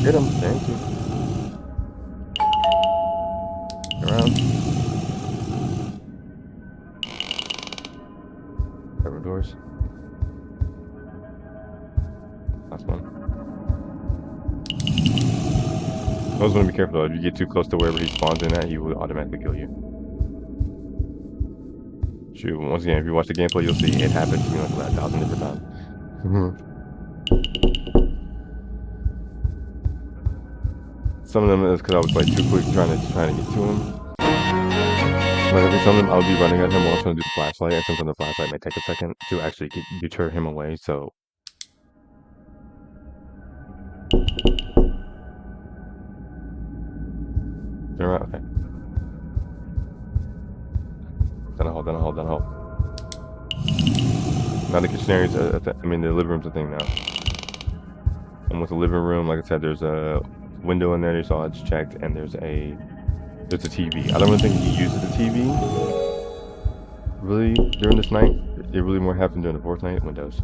Get him, thank you. Get around. Cover doors. Last one. Always want to be careful though. If you get too close to wherever he spawns in at, he will automatically kill you. Shoot, once again, if you watch the gameplay, you'll see it happens to me like 1,000 different times. Some of them is because I was like too quick trying to get to him. Like I think some of them I would be running at him while trying to do the flashlight, and sometimes the flashlight may take a second to actually deter him away. So. Turn around, okay. Then hold. Now the kitchen area is the living room's a thing now. And with the living room, like I said, there's a window in there, you saw it's checked, and there's a TV. I don't really think he uses the TV really during this night. It really more happened during the fourth night windows.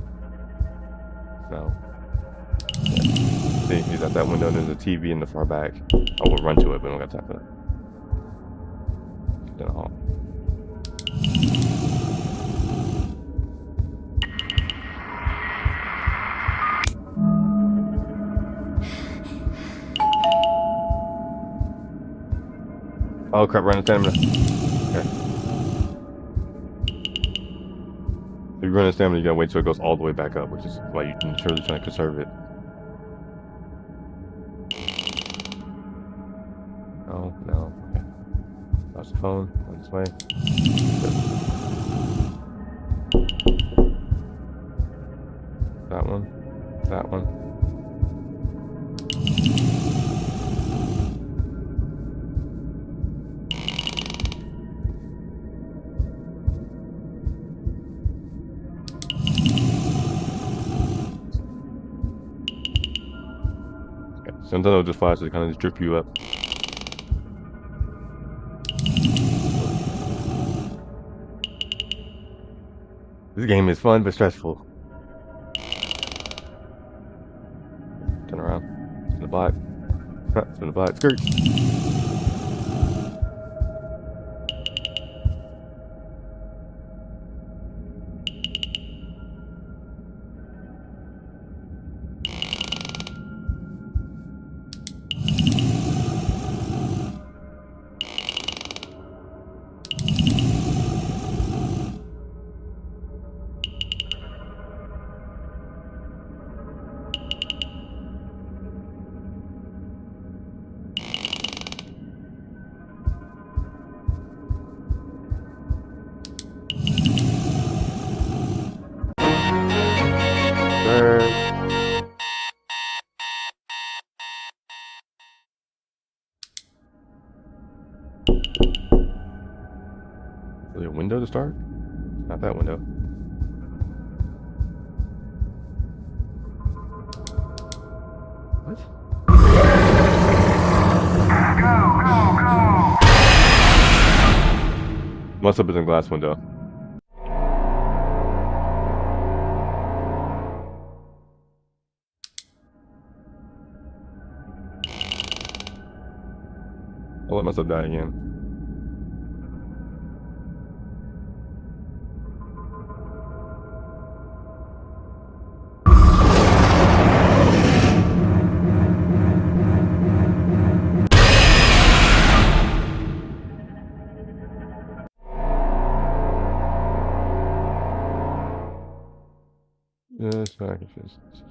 So yeah. See, he's at that window, and there's a TV in the far back. I will run to it, but I don't got time for that. Then I'll oh crap, run the stamina. Okay. If you run the stamina, you gotta wait till it goes all the way back up, which is why you're surely trying to conserve it. No. Okay. Lost the phone. Going this way. Good. That one. Sometimes it'll just flash to kind of just drip you up. This game is fun but stressful. Turn around. Spin the block. Spin the block. Skirt. Is there a window to start? Not that window. What? Must have been a glass window. I'll let myself die again. Just so I can finish this.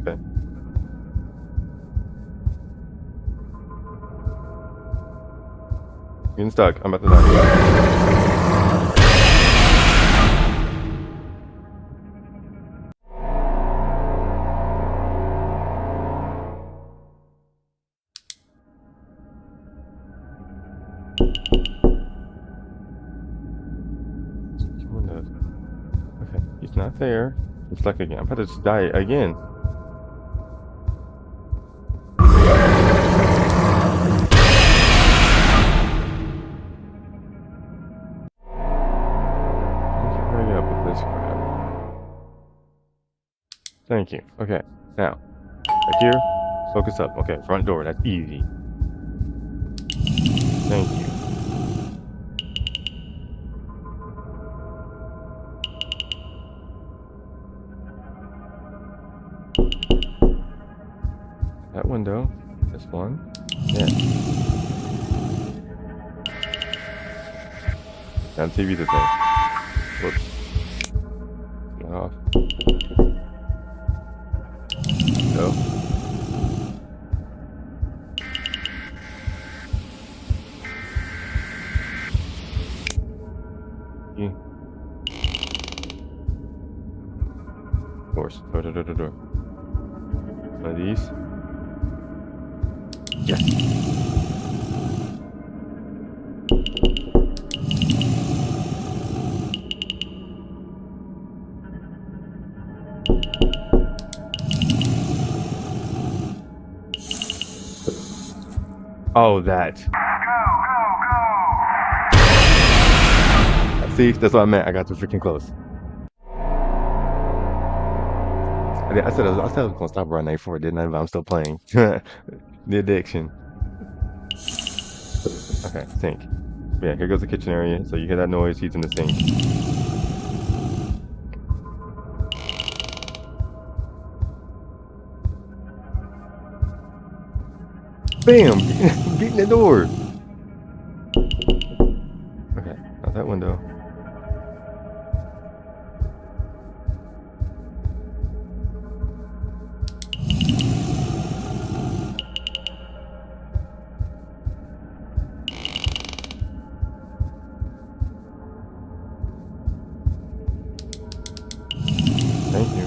Okay. Getting stuck. I'm about to die. Okay, he's not there. I'm stuck again. I'm about to just die again. Hurry up with this crap. Thank you. Okay, now, right here, focus up. Okay, front door, that's easy. Thank you. That window, this one, yeah. Now the TV's the thing. Whoops. Off. Go. Yeah. Of course. Door. One of these. Yes. Oh, that. See, that's what I meant. I got too freaking close. I said I was gonna stop around 94, didn't I? But I'm still playing. The addiction. Okay, sink. Yeah, here goes the kitchen area. So you hear that noise, he's in the sink. Bam! Beating the door! Okay, not that window. Thank you.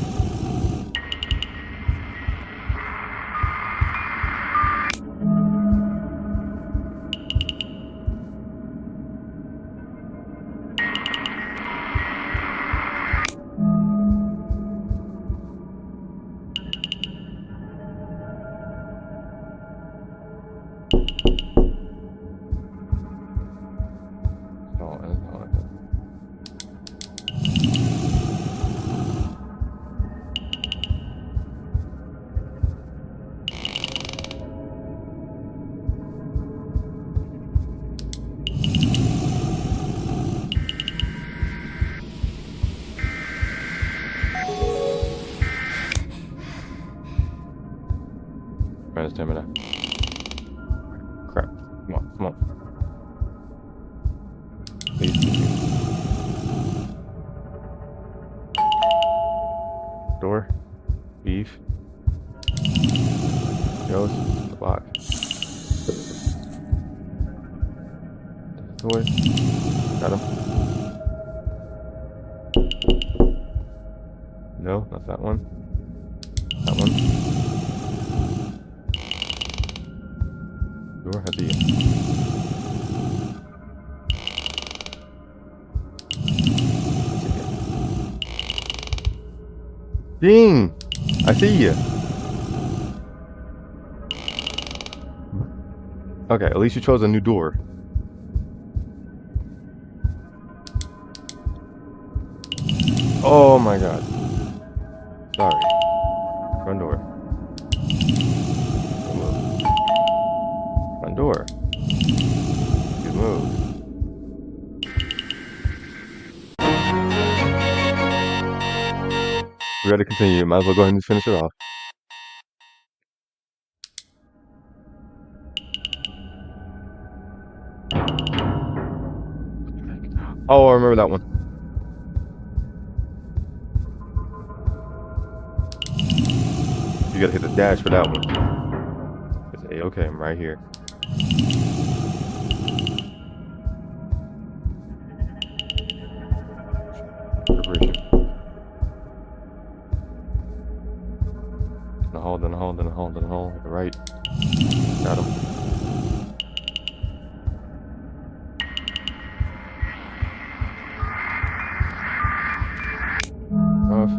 Minus stamina. Crap. Come on, come on. Please. Door. Beef. Goes. The block. Toy. Got him. No, not that one. That one. Door, I see you. Ding! I see you. Okay, at least you chose a new door. Oh my god. Sorry. Front door. Good move. Front door. Good move. We gotta continue. Might as well go ahead and finish it off. Oh, I remember that one. You gotta hit the dash for that one. It's A-okay, I'm right here. Preparation. In the hole, in the hole, in the hole, in the hole. At the right. Got him. Off.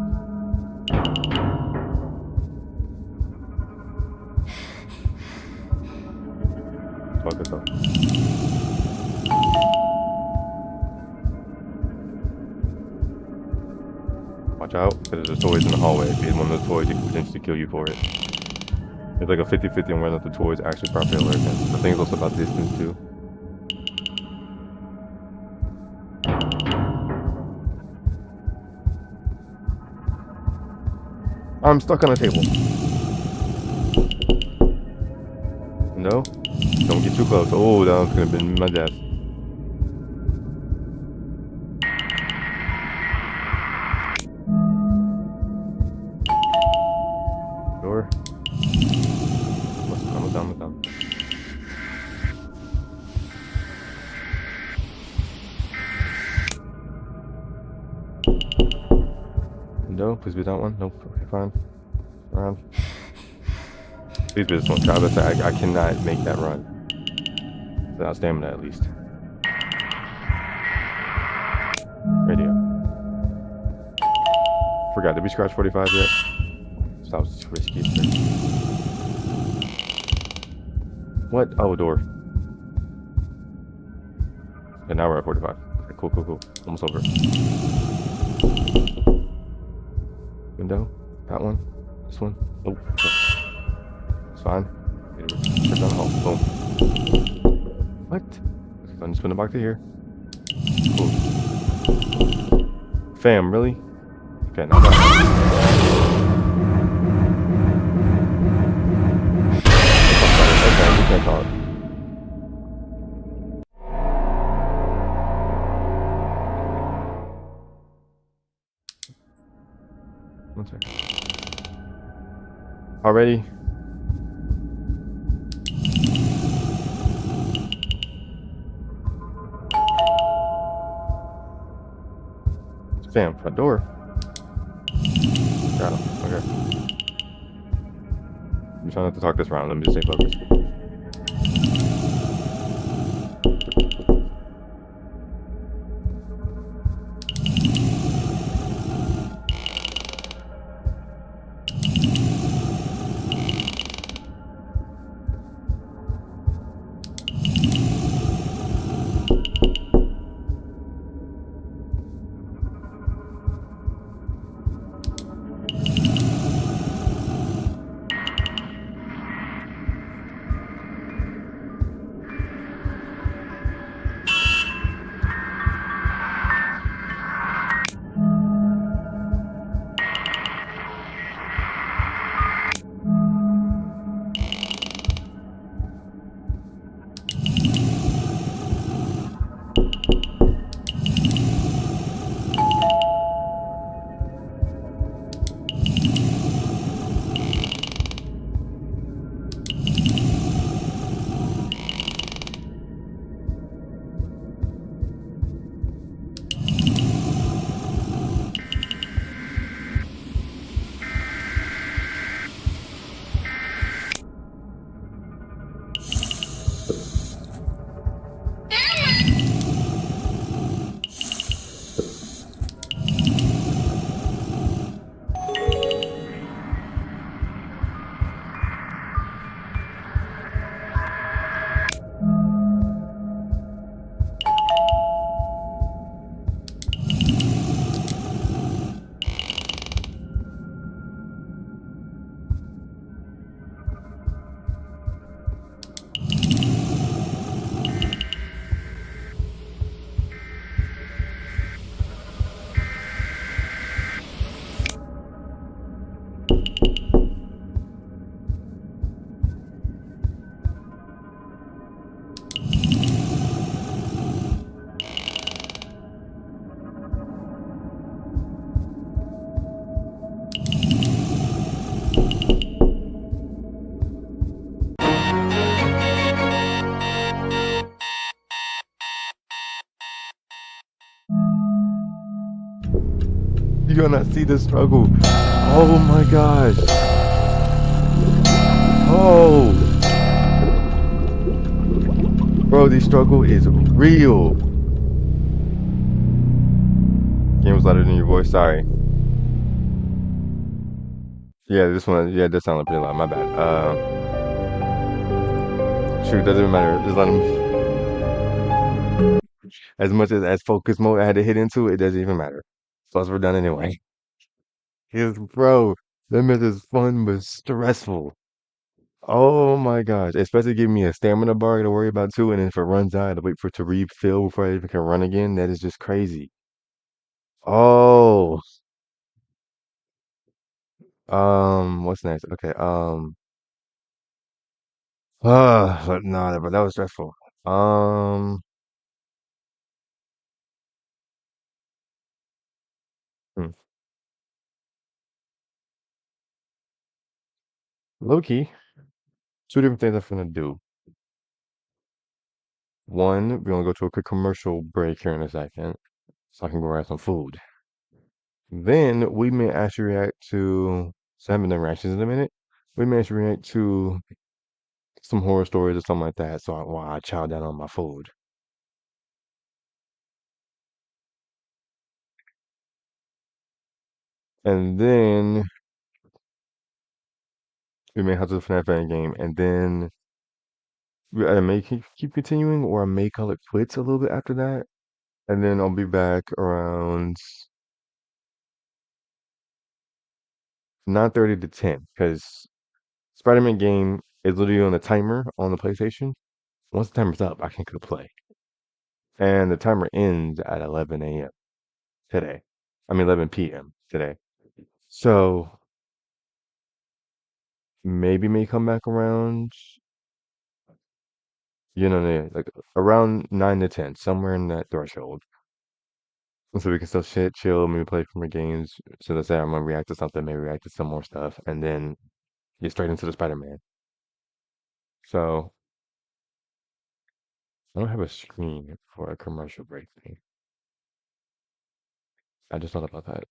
Fuck it though. Watch out, because there's toys in the hallway. If you hit one of the toys, it could potentially kill you for it. It's like a 50-50 on whether or not the toys actually properly alert him. The thing's also about distance too. I'm stuck on a table. No? Don't get too close. Oh, that was gonna have been my death. Door. Almost done. No, please be that one. Nope. Okay, fine. Around. Please be this one. Travis, I cannot make that run. Without stamina, at least. Radio. Forgot. Did we scratch 45 yet? So that was too risky. What? Oh, door. And now we're at 45. Okay, cool. Almost over. Window. That one. This one. Oh, okay. It's fine. Check down the hall. Boom. What? I'm just putting it back to here. Cool. Fam, really? Okay, now that. Okay, we can't talk. One second. Already? Spam, front door. Got him. Okay. I'm trying not to talk this round. Let me just stay focused. You gonna see the struggle. Oh my gosh. Oh, bro, the struggle is real. Game was louder than your voice. Sorry. Yeah, this one. Yeah, that sounded pretty loud. My bad. Shoot, doesn't even matter. Just let him. As much as focus mode I had to hit into, it doesn't even matter. Plus, we're done anyway. Because, bro, that myth is fun but stressful. Oh my gosh. Especially giving me a stamina bar to worry about too, and then if it runs out, I have to wait for it to refill before I even can run again. That is just crazy. Oh, what's next? Okay, but no, but that was stressful. Um, hmm. Low key, two different things I'm gonna do. One, we're gonna go to a quick commercial break here in a second, so I can go grab some food. Then we may actually react to, so I haven't done reactions in a minute. We may actually react to some horror stories or something like that. So while I chow down on my food, and then we may have to the FNAF fan game, and then I may keep continuing, or I may call it quits a little bit after that, and then I'll be back around 9:30 to 10 because Spider-Man game is literally on a timer on the PlayStation. Once the timer's up, I can go play, and the timer ends at 11 a.m. today. I mean 11 p.m. today. So maybe may come back around, like around 9 to 10, somewhere in that threshold. So we can still shit, chill, maybe play from the games. So let's say I'm gonna react to something, maybe react to some more stuff, and then get straight into the Spider-Man. So I don't have a screen for a commercial break thing. I just thought about that.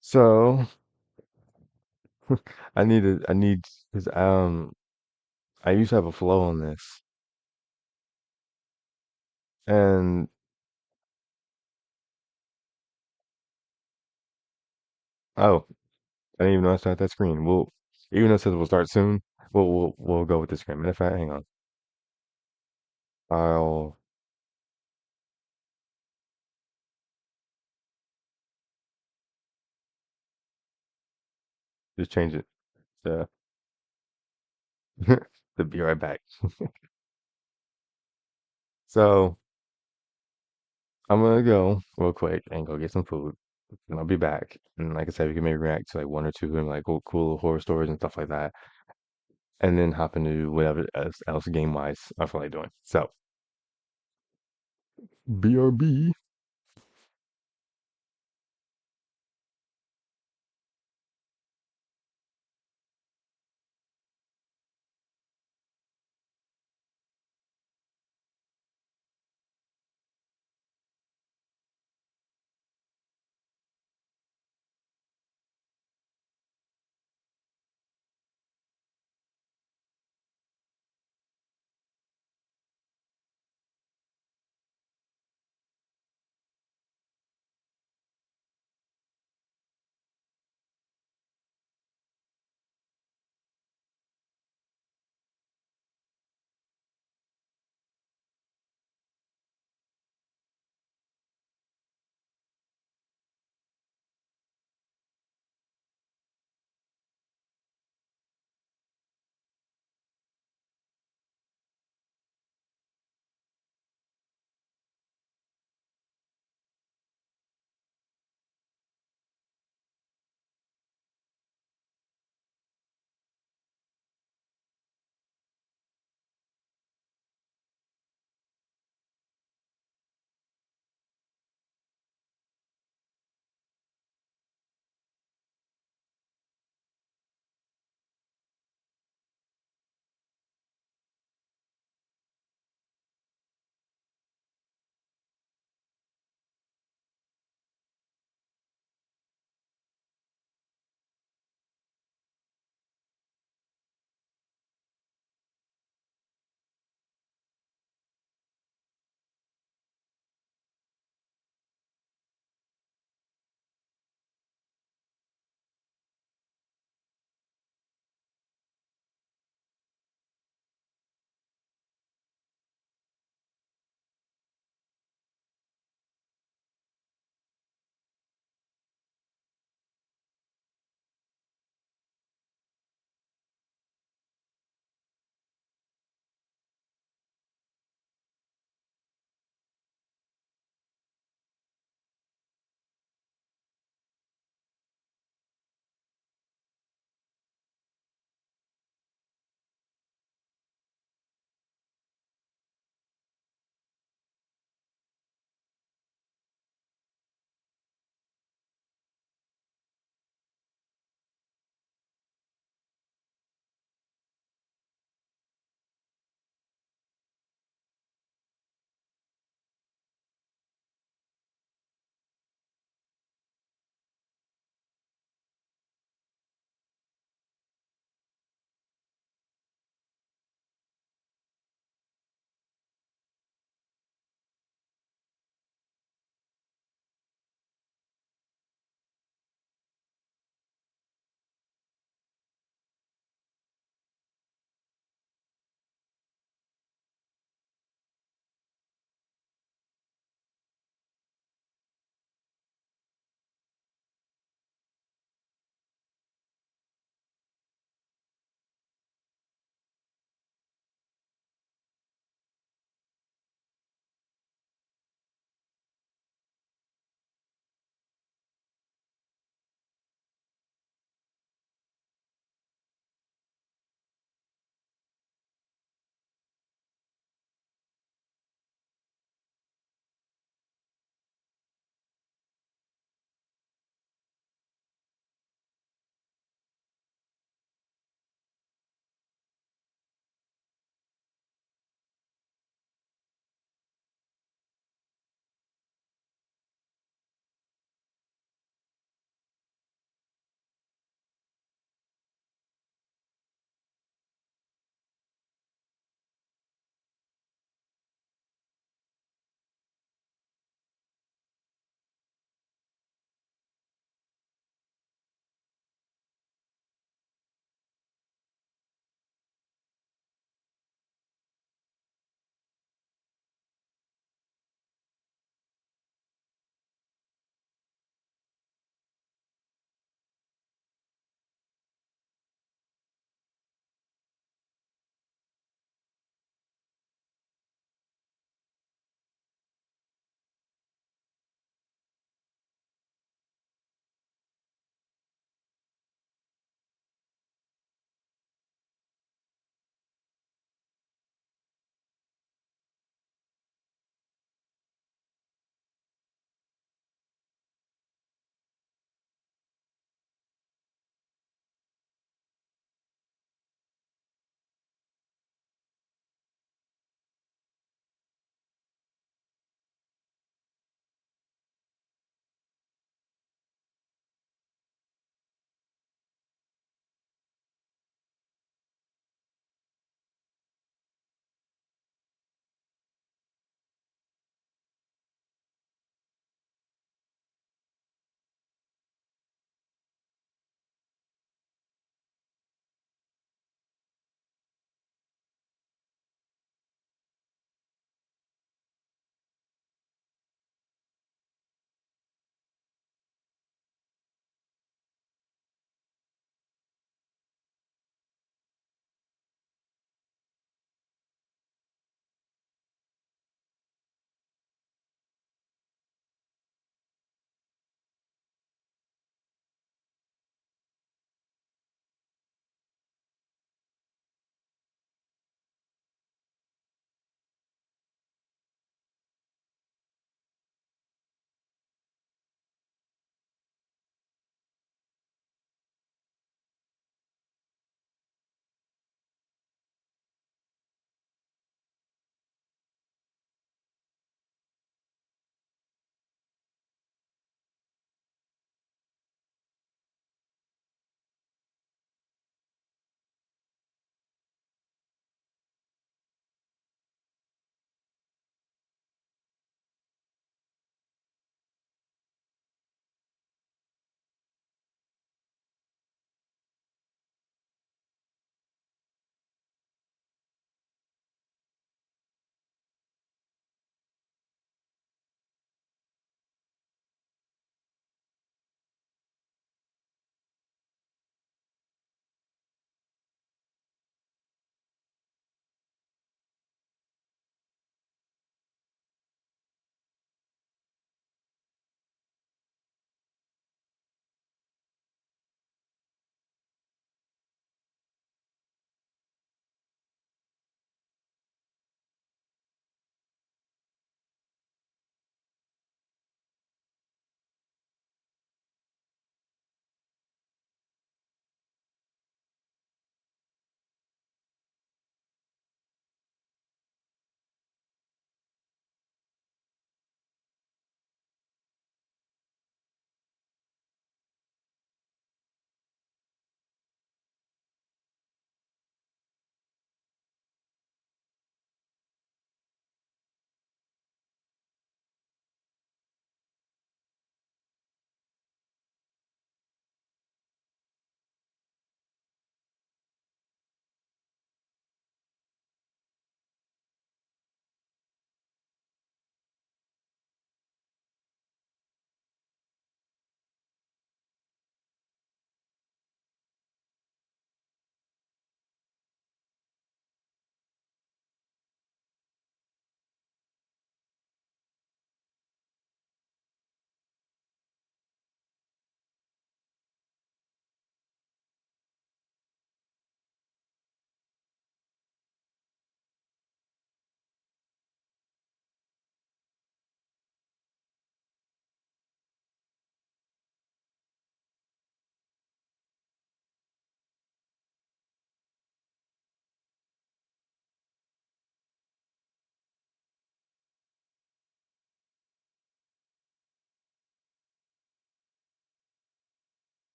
So because I used to have a flow on this, and oh, I didn't even know I started that screen. Even though it says we'll start soon, we'll go with this screen. Matter of fact, hang on. I'll just change it to to be right back. So I'm gonna go real quick and go get some food, and I'll be back. And like I said, we can maybe react to like one or two of them, like cool horror stories and stuff like that, and then hop into whatever else game wise I feel like doing. So BRB.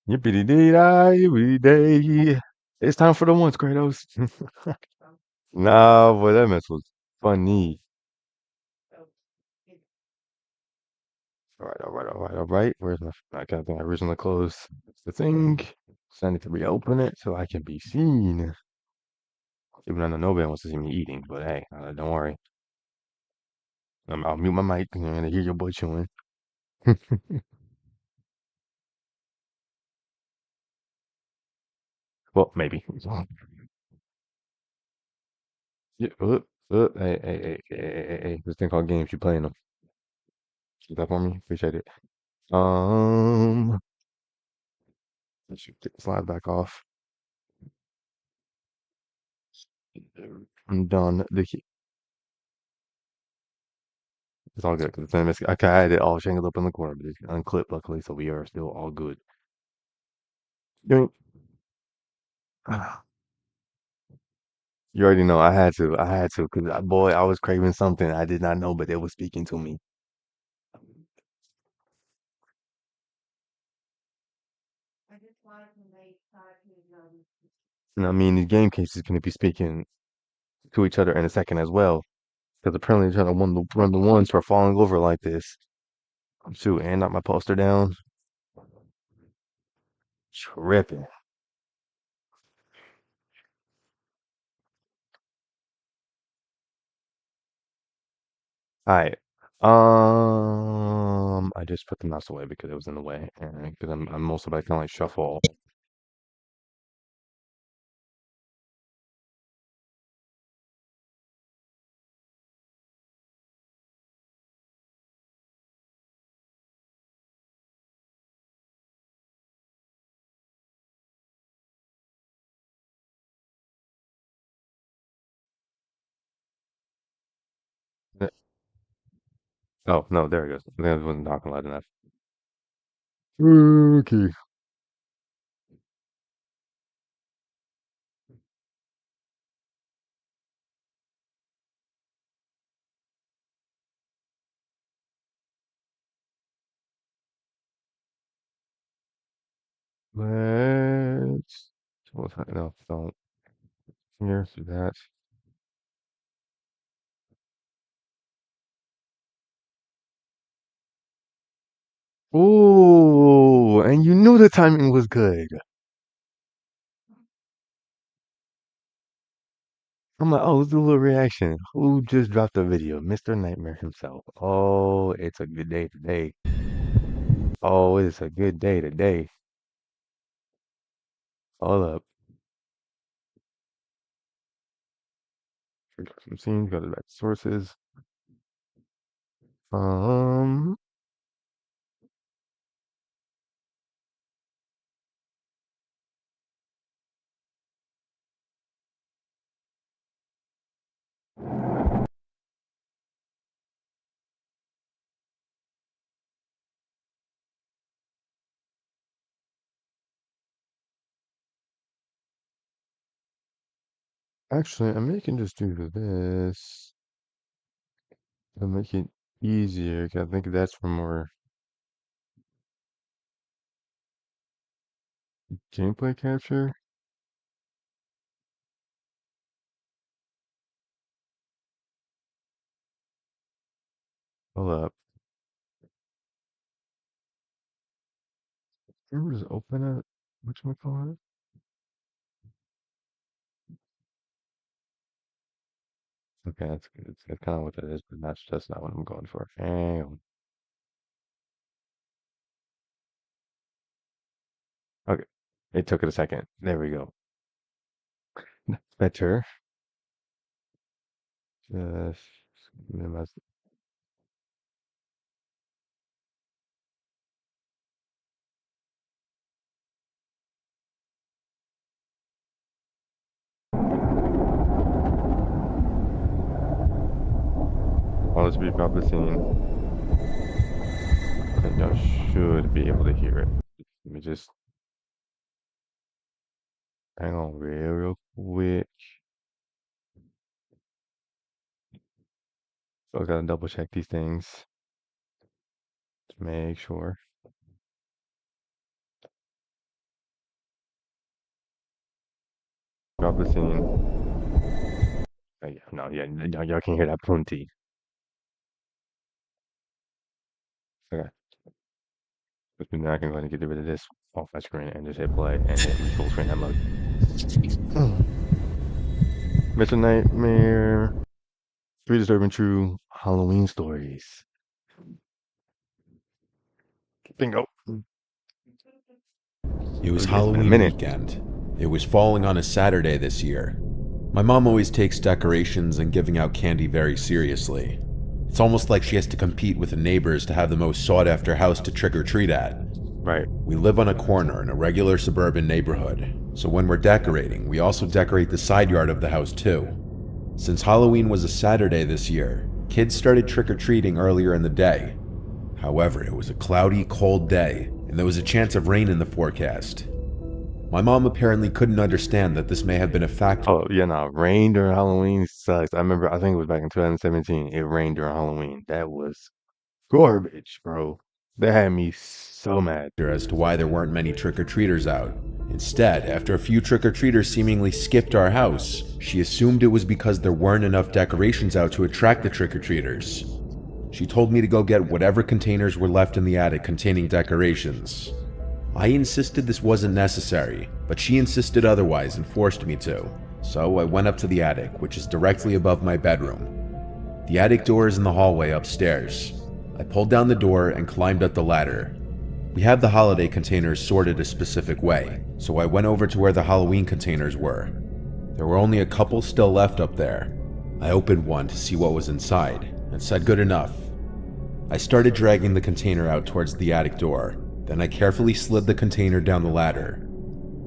Yippity dee yippity day. It's time for the ones, Kratos. Nah, boy, that mess was funny. All right, all right, all right, all right. Where's my? I got the original close. That's the thing. So I need to reopen it so I can be seen. Even though nobody wants to see me eating, but hey, don't worry. I'll mute my mic and hear your boy chewing. Well, maybe. Yeah, hey, hey, hey, hey, hey, hey, hey. This thing called games. You playing them? Keep that for me. Appreciate it. Um, take the slide back off. I'm done. It's all good because the thing I had it all shangled up in the corner, but it's unclipped luckily, so we are still all good. You you already know I had to, because boy, I was craving something I did not know, but it was speaking to me. And I mean, the game case is going to be speaking to each other in a second as well, because apparently they're trying to run the ones who are falling over like this. Shoot, and knock my poster down. Tripping. All right. I just put the mouse away because it was in the way, and because I'm mostly about to kind of like shuffle. Oh no, there it goes. I think I wasn't talking loud enough. Okay. Let's. No, don't. Here, do that. Oh, and you knew the timing was good. I'm like, oh, let's do a little reaction. Who just dropped a video? Mr. Nightmare himself. Oh, it's a good day today. Oh, it's a good day today. Hold up. Forgot some scenes, go to back to sources. Um, Actually, I mean, you can just do this to make it easier. 'Cause I think that's for more gameplay capture. Hold up. Remember just open it? Whatchamacallit? Okay, that's good. That's kind of what that is, but that's not what I'm going for. Hang on. Okay. It took it a second. There we go. Better. Just minimize. I'll just read the scene, and y'all should be able to hear it. Let me just hang on real quick. So I gotta double check these things to make sure. Drop the scene. Oh, yeah, no, yeah, y'all can't hear that plenty. Okay. Now I can go ahead and get rid of this off my screen and just hit play and hit full screen that mode. Mr. Nightmare. 3 disturbing true Halloween stories. Bingo. It was It's been a Halloween minute. weekend. It was falling on a Saturday this year. My mom always takes decorations and giving out candy very seriously. It's almost like she has to compete with the neighbors to have the most sought-after house to trick-or-treat at. Right. We live on a corner in a regular suburban neighborhood, so when we're decorating, we also decorate the side yard of the house too. Since Halloween was a Saturday this year, kids started trick-or-treating earlier in the day. However, it was a cloudy, cold day, and there was a chance of rain in the forecast. My mom apparently couldn't understand that this may have been a factor. Oh, yeah, no. Rain during Halloween sucks. I remember, I think it was back in 2017. It rained during Halloween. That was garbage, bro. That had me so mad. As to why there weren't many trick-or-treaters out. Instead, after a few trick-or-treaters seemingly skipped our house, she assumed it was because there weren't enough decorations out to attract the trick-or-treaters. She told me to go get whatever containers were left in the attic containing decorations. I insisted this wasn't necessary, but she insisted otherwise and forced me to. So I went up to the attic, which is directly above my bedroom. The attic door is in the hallway upstairs. I pulled down the door and climbed up the ladder. We have the holiday containers sorted a specific way, so I went over to where the Halloween containers were. There were only a couple still left up there. I opened one to see what was inside, and said good enough. I started dragging the container out towards the attic door. Then I carefully slid the container down the ladder.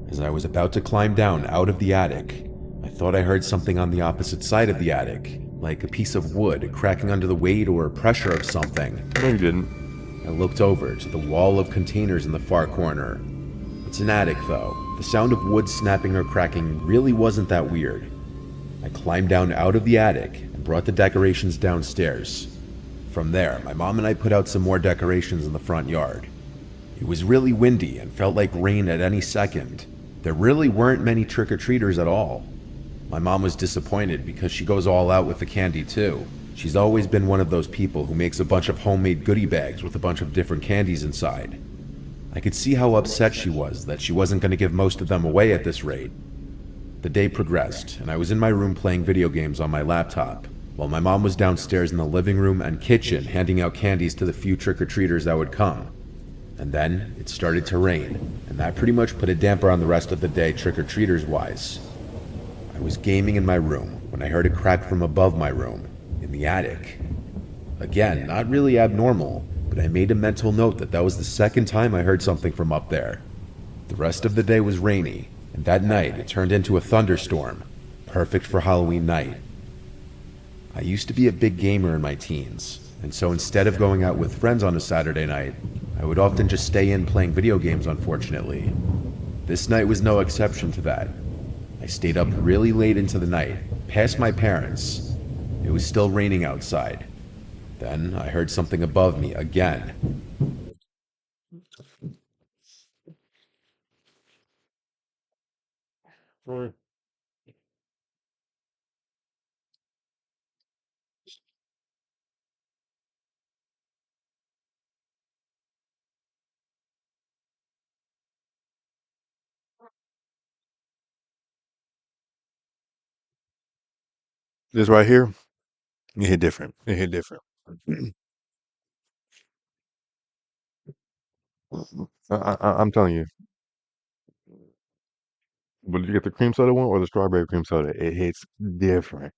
As I was about to climb down out of the attic, I thought I heard something on the opposite side of the attic, like a piece of wood cracking under the weight or pressure of something. No, you didn't. I looked over to the wall of containers in the far corner. It's an attic, though. The sound of wood snapping or cracking really wasn't that weird. I climbed down out of the attic and brought the decorations downstairs. From there, my mom and I put out some more decorations in the front yard. It was really windy and felt like rain at any second. There really weren't many trick-or-treaters at all. My mom was disappointed because she goes all out with the candy too. She's always been one of those people who makes a bunch of homemade goodie bags with a bunch of different candies inside. I could see how upset she was that she wasn't going to give most of them away at this rate. The day progressed, and I was in my room playing video games on my laptop, while my mom was downstairs in the living room and kitchen handing out candies to the few trick-or-treaters that would come. And then it started to rain, and that pretty much put a damper on the rest of the day trick-or-treaters wise. I was gaming in my room when I heard a crack from above my room, in the attic. Again, not really abnormal, but I made a mental note that was the second time I heard something from up there. The rest of the day was rainy, and that night it turned into a thunderstorm, perfect for Halloween night. I used to be a big gamer in my teens, and so instead of going out with friends on a Saturday night, I would often just stay in playing video games, unfortunately. This night was no exception to that. I stayed up really late into the night, past my parents. It was still raining outside. Then I heard something above me again. This right here, it hit different. It hit different. I'm telling you. But did you get the cream soda one or the strawberry cream soda? It hits different.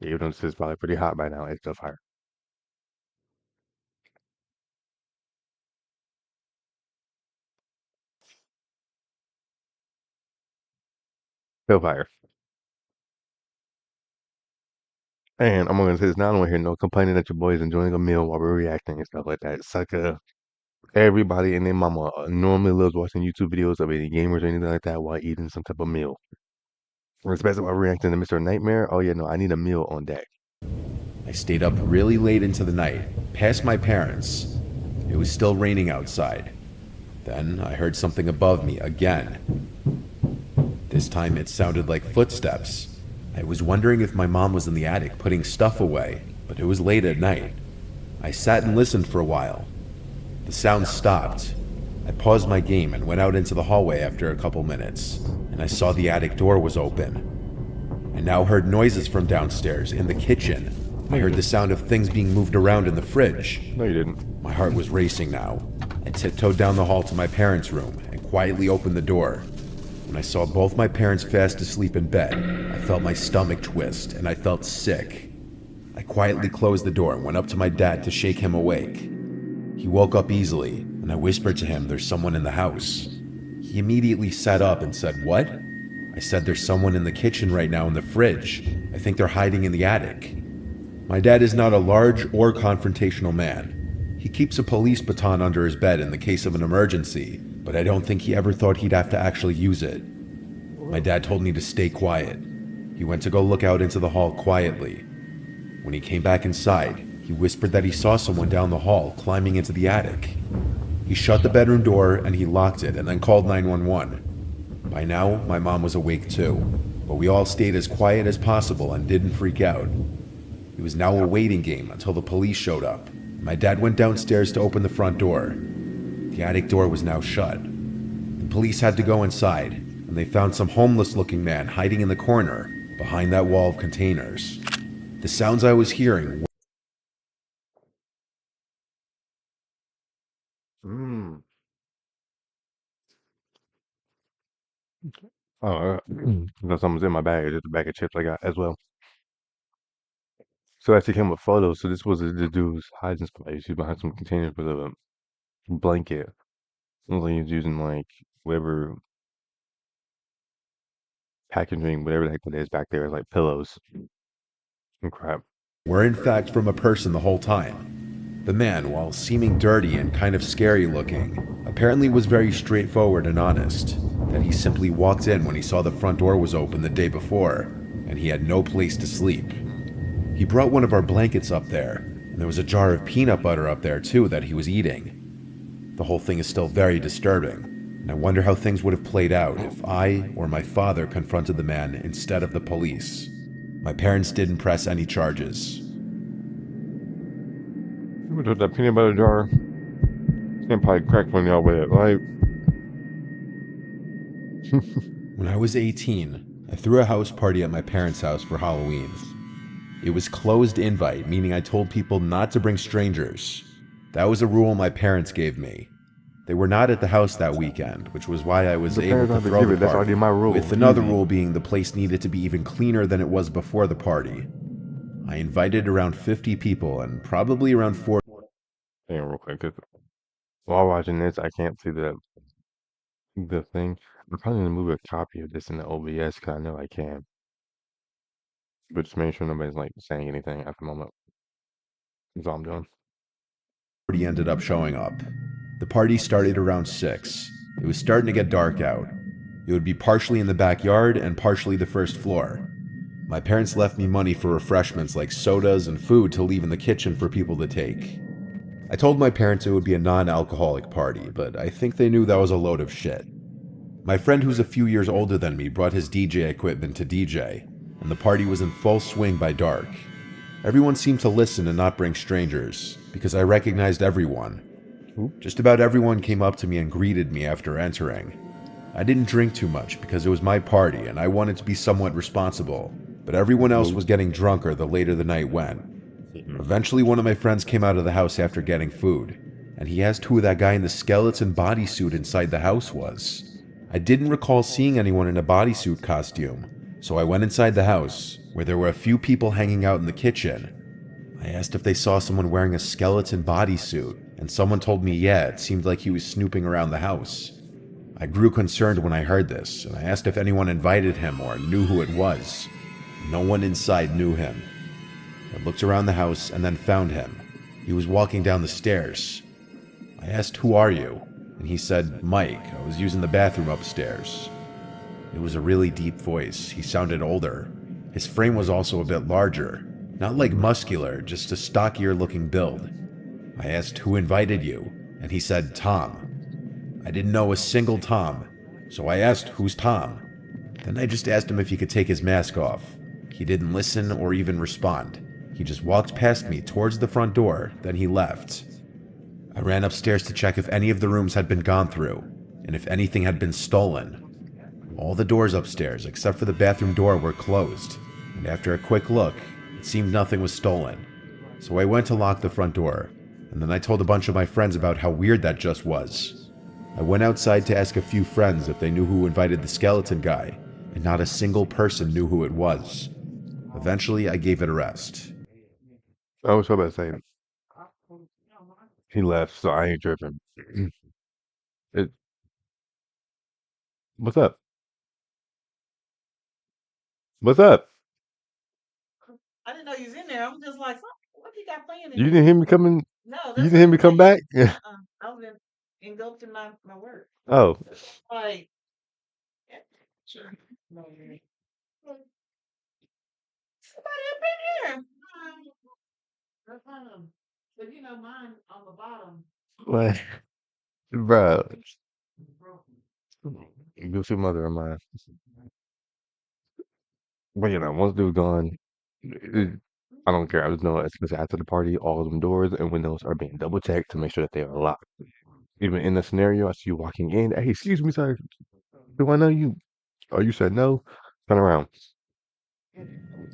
Even though this is probably pretty hot by now, it's still fire. Still fire. And I'm gonna say this now, I don't want to hear no complaining that your boy is enjoying a meal while we're reacting and stuff like that. Sucker. Everybody and their mama normally loves watching YouTube videos of any gamers or anything like that while eating some type of meal. Especially while reacting to Mr. Nightmare. Oh yeah, no, I need a meal on deck. I stayed up really late into the night, past my parents. It was still raining outside. Then I heard something above me again. This time it sounded like footsteps. I was wondering if my mom was in the attic putting stuff away, but it was late at night. I sat and listened for a while. The sound stopped. I paused my game and went out into the hallway after a couple minutes, and I saw the attic door was open. I now heard noises from downstairs in the kitchen. I heard the sound of things being moved around in the fridge. No, you didn't. My heart was racing now. I tiptoed down the hall to my parents' room and quietly opened the door. When I saw both my parents fast asleep in bed, I felt my stomach twist and I felt sick. I quietly closed the door and went up to my dad to shake him awake. He woke up easily, and I whispered to him, "There's someone in the house." He immediately sat up and said, "What?" I said, "There's someone in the kitchen right now in the fridge. I think they're hiding in the attic." My dad is not a large or confrontational man. He keeps a police baton under his bed in the case of an emergency, but I don't think he ever thought he'd have to actually use it. My dad told me to stay quiet. He went to go look out into the hall quietly. When he came back inside, he whispered that he saw someone down the hall climbing into the attic. He shut the bedroom door and he locked it and then called 911. By now, my mom was awake too, but we all stayed as quiet as possible and didn't freak out. It was now a waiting game until the police showed up. My dad went downstairs to open the front door. The attic door was now shut. The police had to go inside, and they found some homeless-looking man hiding in the corner behind that wall of containers. The sounds I was hearing Mm. Oh, someone's in my bag. Just a bag of chips I got as well. So I actually came with photos. So this was the dude's hiding spot. He's behind some containers with a blanket. It was like he was using like whatever packaging, whatever the heck it is back there, like pillows and crap. were in fact from a person the whole time. The man, while seeming dirty and kind of scary looking, apparently was very straightforward and honest, that he simply walked in when he saw the front door was open the day before, and he had no place to sleep. He brought one of our blankets up there, and there was a jar of peanut butter up there too that he was eating. The whole thing is still very disturbing, and I wonder how things would have played out if I or my father confronted the man instead of the police. My parents didn't press any charges. Who took that peanut butter jar? Can't probably crack one of y'all with it, right? When I was 18, I threw a house party at my parents' house for Halloween. It was closed invite, meaning I told people not to bring strangers. That was a rule my parents gave me. They were not at the house that weekend, which was why I was able to throw the That's already party, my rule. with another rule being the place needed to be even cleaner than it was before the party. I invited around 50 people and probably around 40. Hang on real quick, 'cause while watching this, I can't see the thing. I'm probably gonna move a copy of this in the OBS because I know I can. But just make sure nobody's like saying anything at the moment. That's all I'm doing. Ended up showing up. The party started around 6. It was starting to get dark out. It would be partially in the backyard and partially the first floor. My parents left me money for refreshments like sodas and food to leave in the kitchen for people to take. I told my parents it would be a non-alcoholic party, but I think they knew that was a load of shit. My friend who's a few years older than me brought his DJ equipment to DJ, and the party was in full swing by dark. Everyone seemed to listen and not bring strangers, because I recognized everyone. Just about everyone came up to me and greeted me after entering. I didn't drink too much because it was my party and I wanted to be somewhat responsible, but everyone else was getting drunker the later the night went. Eventually one of my friends came out of the house after getting food, and he asked who that guy in the skeleton bodysuit inside the house was. I didn't recall seeing anyone in a bodysuit costume, so I went inside the house, where there were a few people hanging out in the kitchen. I asked if they saw someone wearing a skeleton bodysuit, and someone told me yeah, it seemed like he was snooping around the house. I grew concerned when I heard this, and I asked if anyone invited him or knew who it was. No one inside knew him. I looked around the house and then found him. He was walking down the stairs. I asked, "Who are you?" And he said, "Mike, I was using the bathroom upstairs." It was a really deep voice. He sounded older. His frame was also a bit larger. Not like muscular, just a stockier looking build. I asked, "Who invited you?" And he said, "Tom." I didn't know a single Tom, so I asked, "Who's Tom?" Then I just asked him if he could take his mask off. He didn't listen or even respond. He just walked past me towards the front door, then he left. I ran upstairs to check if any of the rooms had been gone through, and if anything had been stolen. All the doors upstairs, except for the bathroom door, were closed, and after a quick look, it seemed nothing was stolen. So I went to lock the front door, and then I told a bunch of my friends about how weird that just was. I went outside to ask a few friends if they knew who invited the skeleton guy, and not a single person knew who it was. Eventually, I gave it a rest. I was about to say he left, so I ain't tripping. It, what's up? What's up? I didn't know you was in there. I'm just like, what he got playing in You there? didn't hear me coming? No, You that's didn't hear me come back? I was engulfed in my work. Oh, Like, yeah, sure. No, somebody up in here. That's but you know, mine on the bottom. what, bro? Goofy mother of mine. But once dude gone, I don't care. I just know especially after the party, all of them doors and windows are being double checked to make sure that they are locked. Even in the scenario, I see you walking in. Hey, excuse me, sir. Do I know you? Oh, you said no. Turn around.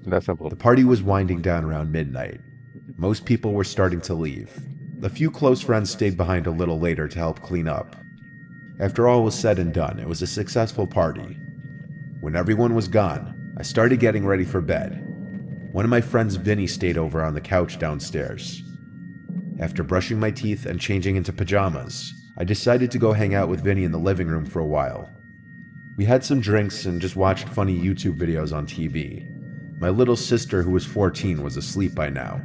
That simple. The party was winding down around midnight. Most people were starting to leave. A few close friends stayed behind a little later to help clean up. After all was said and done, it was a successful party. When everyone was gone, I started getting ready for bed. One of my friends, Vinny, stayed over on the couch downstairs. After brushing my teeth and changing into pajamas, I decided to go hang out with Vinny in the living room for a while. We had some drinks and just watched funny YouTube videos on TV. My little sister, who was 14, was asleep by now.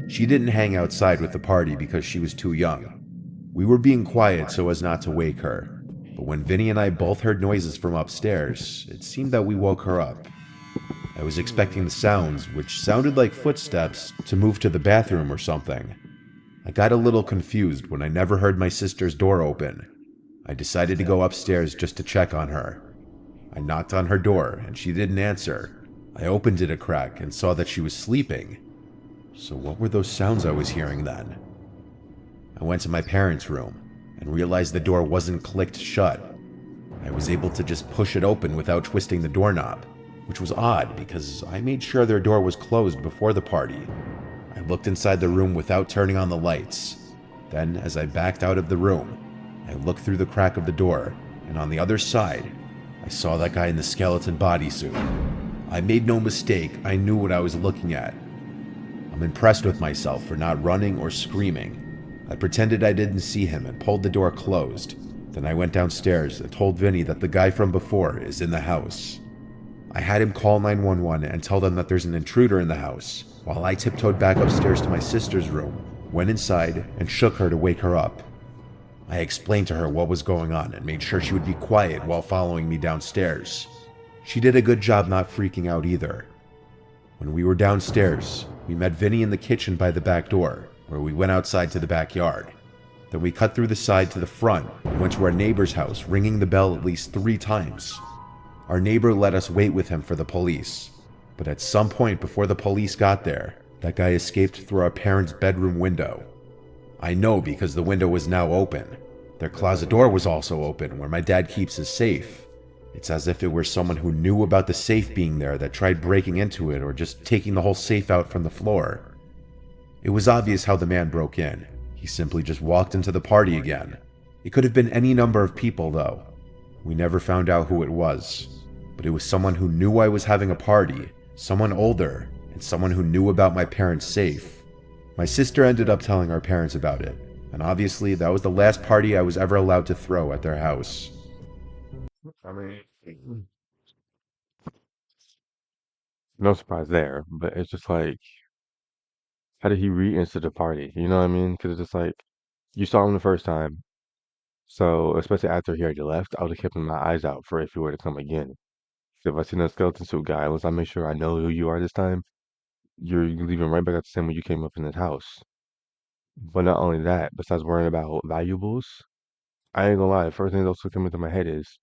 She didn't hang outside with the party because she was too young. We were being quiet so as not to wake her, but when Vinny and I both heard noises from upstairs, it seemed that we woke her up. I was expecting the sounds, which sounded like footsteps, to move to the bathroom or something. I got a little confused when I never heard my sister's door open. I decided to go upstairs just to check on her. I knocked on her door and she didn't answer. I opened it a crack and saw that she was sleeping. So what were those sounds I was hearing then? I went to my parents' room and realized the door wasn't clicked shut. I was able to just push it open without twisting the doorknob, which was odd because I made sure their door was closed before the party. I looked inside the room without turning on the lights. Then, as I backed out of the room, I looked through the crack of the door, and on the other side, I saw that guy in the skeleton bodysuit. I made no mistake, I knew what I was looking at. I'm impressed with myself for not running or screaming. I pretended I didn't see him and pulled the door closed. Then I went downstairs and told Vinny that the guy from before is in the house. I had him call 911 and tell them that there's an intruder in the house, while I tiptoed back upstairs to my sister's room, went inside, and shook her to wake her up. I explained to her what was going on and made sure she would be quiet while following me downstairs. She did a good job not freaking out either. When we were downstairs, we met Vinny in the kitchen by the back door, where we went outside to the backyard. Then we cut through the side to the front and went to our neighbor's house, ringing the bell at least 3 times. Our neighbor let us wait with him for the police, but at some point before the police got there, that guy escaped through our parents' bedroom window. I know because the window was now open. Their closet door was also open, where my dad keeps his safe. It's as if it were someone who knew about the safe being there that tried breaking into it or just taking the whole safe out from the floor. It was obvious how the man broke in. He simply just walked into the party again. It could have been any number of people, though. We never found out who it was, but it was someone who knew I was having a party, someone older, and someone who knew about my parents' safe. My sister ended up telling our parents about it, and obviously that was the last party I was ever allowed to throw at their house. I mean, no surprise there, but it's just like, how did he re-enter the party? You know what I mean? Because it's just like, you saw him the first time, so especially after he already left, I would have kept my eyes out for if he were to come again. So if I see that skeleton suit guy, unless I make sure I know who you are this time, you're leaving right back at the same when you came up in this house. But not only that, besides worrying about valuables, I ain't gonna lie, the first thing that also come into my head is,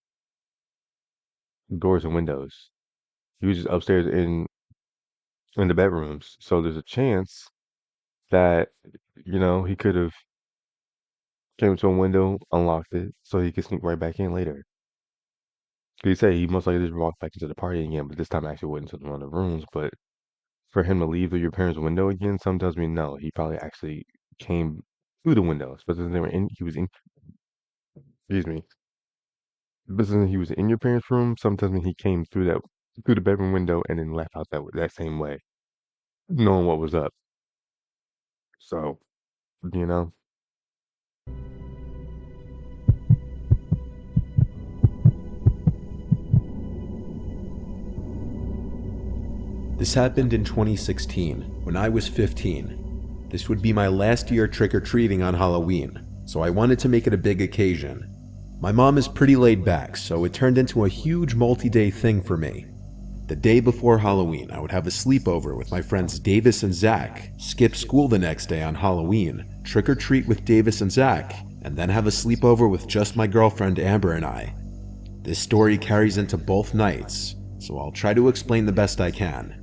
doors and windows. He was just upstairs in the bedrooms. So there's a chance that, he could have came to a window, unlocked it, so he could sneak right back in later. He said he most likely just walked back into the party again, but this time actually went into one of the rooms. But for him to leave through your parents' window again, some tells me no. He probably actually came through the window. But since they were in, he was in. Excuse me. But since he was in your parents' room, some tells me he came through the bedroom window and then left out that same way, knowing what was up. So, you know, This happened in 2016, when I was 15. This would be my last year trick-or-treating on Halloween, so I wanted to make it a big occasion. My mom is pretty laid back, so it turned into a huge multi-day thing for me. The day before Halloween, I would have a sleepover with my friends Davis and Zach, skip school the next day on Halloween, trick-or-treat with Davis and Zach, and then have a sleepover with just my girlfriend Amber and I. This story carries into both nights, so I'll try to explain the best I can.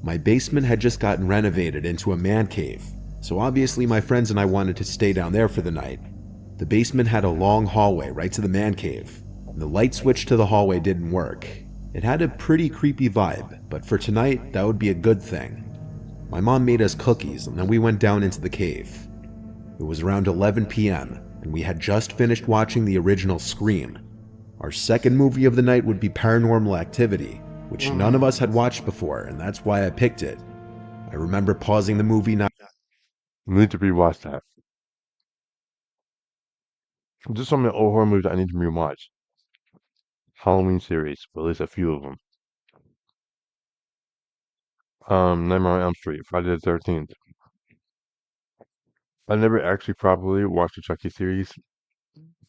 My basement had just gotten renovated into a man cave, so obviously my friends and I wanted to stay down there for the night. The basement had a long hallway right to the man cave, and the light switch to the hallway didn't work. It had a pretty creepy vibe, but for tonight, that would be a good thing. My mom made us cookies, and then we went down into the cave. It was around 11 p.m., and we had just finished watching the original Scream. Our second movie of the night would be Paranormal Activity, which none of us had watched before, and that's why I picked it. I remember pausing the movie not I need to rewatch that. Just some of the old horror movies I need to rewatch. Halloween series, or at least a few of them. Nightmare on Elm Street, Friday the 13th. I never actually properly watched the Chucky series.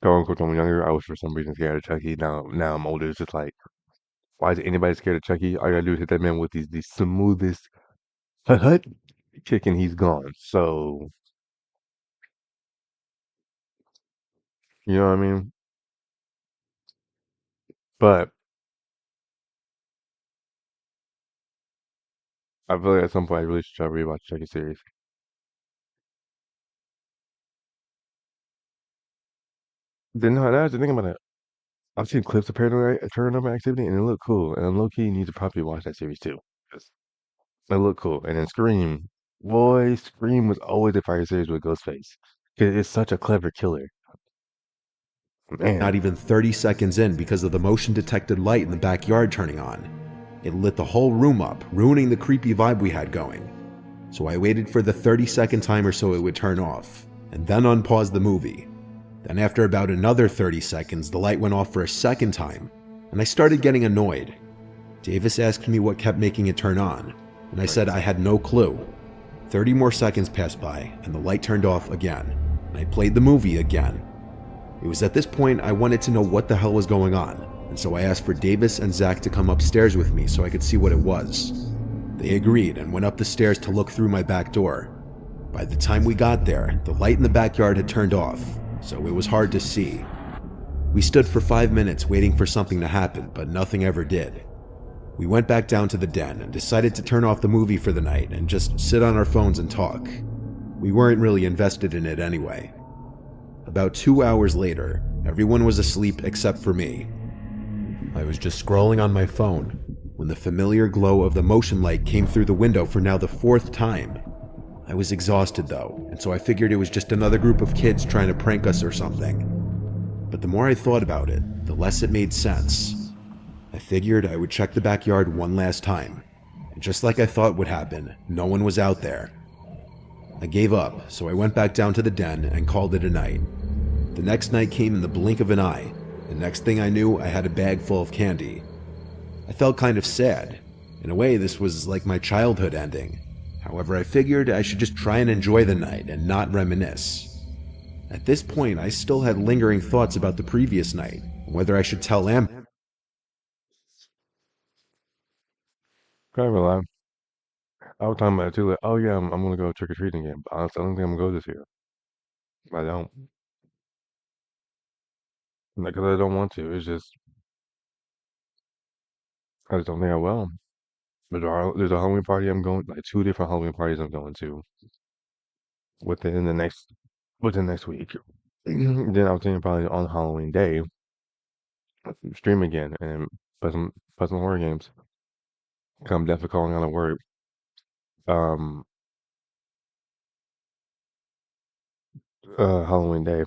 Quote unquote, when I was younger, I was for some reason scared of Chucky. Now I'm older. It's just like, why is anybody scared of Chucky? All you gotta do is hit that man with the smoothest hut kick and he's gone. So, you know what I mean? But I feel like at some point I really should try to rewatch the Chucky series. Then no, now I was thinking about it. I've seen clips of Paranormal Activity and it looked cool. And low key, you need to probably watch that series too. 'Cause it looked cool. And then Scream. Boy, Scream was always a fire series with Ghostface. 'Cause it's such a clever killer. Man. even 30 seconds in because of the motion-detected light in the backyard turning on. It lit the whole room up, ruining the creepy vibe we had going. So I waited for the 30-second timer so it would turn off, and then unpause the movie. Then after about another 30 seconds, the light went off for a second time, and I started getting annoyed. Davis asked me what kept making it turn on, and I said I had no clue. 30 more seconds passed by, and the light turned off again, and I played the movie again. It was at this point I wanted to know what the hell was going on, and so I asked for Davis and Zach to come upstairs with me so I could see what it was. They agreed and went up the stairs to look through my back door. By the time we got there, the light in the backyard had turned off, so it was hard to see. We stood for 5 minutes waiting for something to happen, but nothing ever did. We went back down to the den and decided to turn off the movie for the night and just sit on our phones and talk. We weren't really invested in it anyway. About 2 hours later, everyone was asleep except for me. I was just scrolling on my phone when the familiar glow of the motion light came through the window for now the 4th time. I was exhausted though, and so I figured it was just another group of kids trying to prank us or something. But the more I thought about it, the less it made sense. I figured I would check the backyard one last time, and just like I thought would happen, no one was out there. I gave up, so I went back down to the den and called it a night. The next night came in the blink of an eye. The next thing I knew, I had a bag full of candy. I felt kind of sad. In a way, this was like my childhood ending. However, I figured I should just try and enjoy the night and not reminisce. At this point, I still had lingering thoughts about the previous night, and whether I should tell Am. Kind of alive. I was talking about it too. Like, oh yeah, I'm gonna go trick or treating again. But honestly, I don't think I'm gonna go this year. I don't. Not because I don't want to. It's just I just don't think I will. There's a Halloween party I'm going, like 2 different Halloween parties I'm going to within the next within next week. Then I was thinking probably on Halloween Day, stream again and play some horror games. Come definitely calling out of work. Um, Halloween Day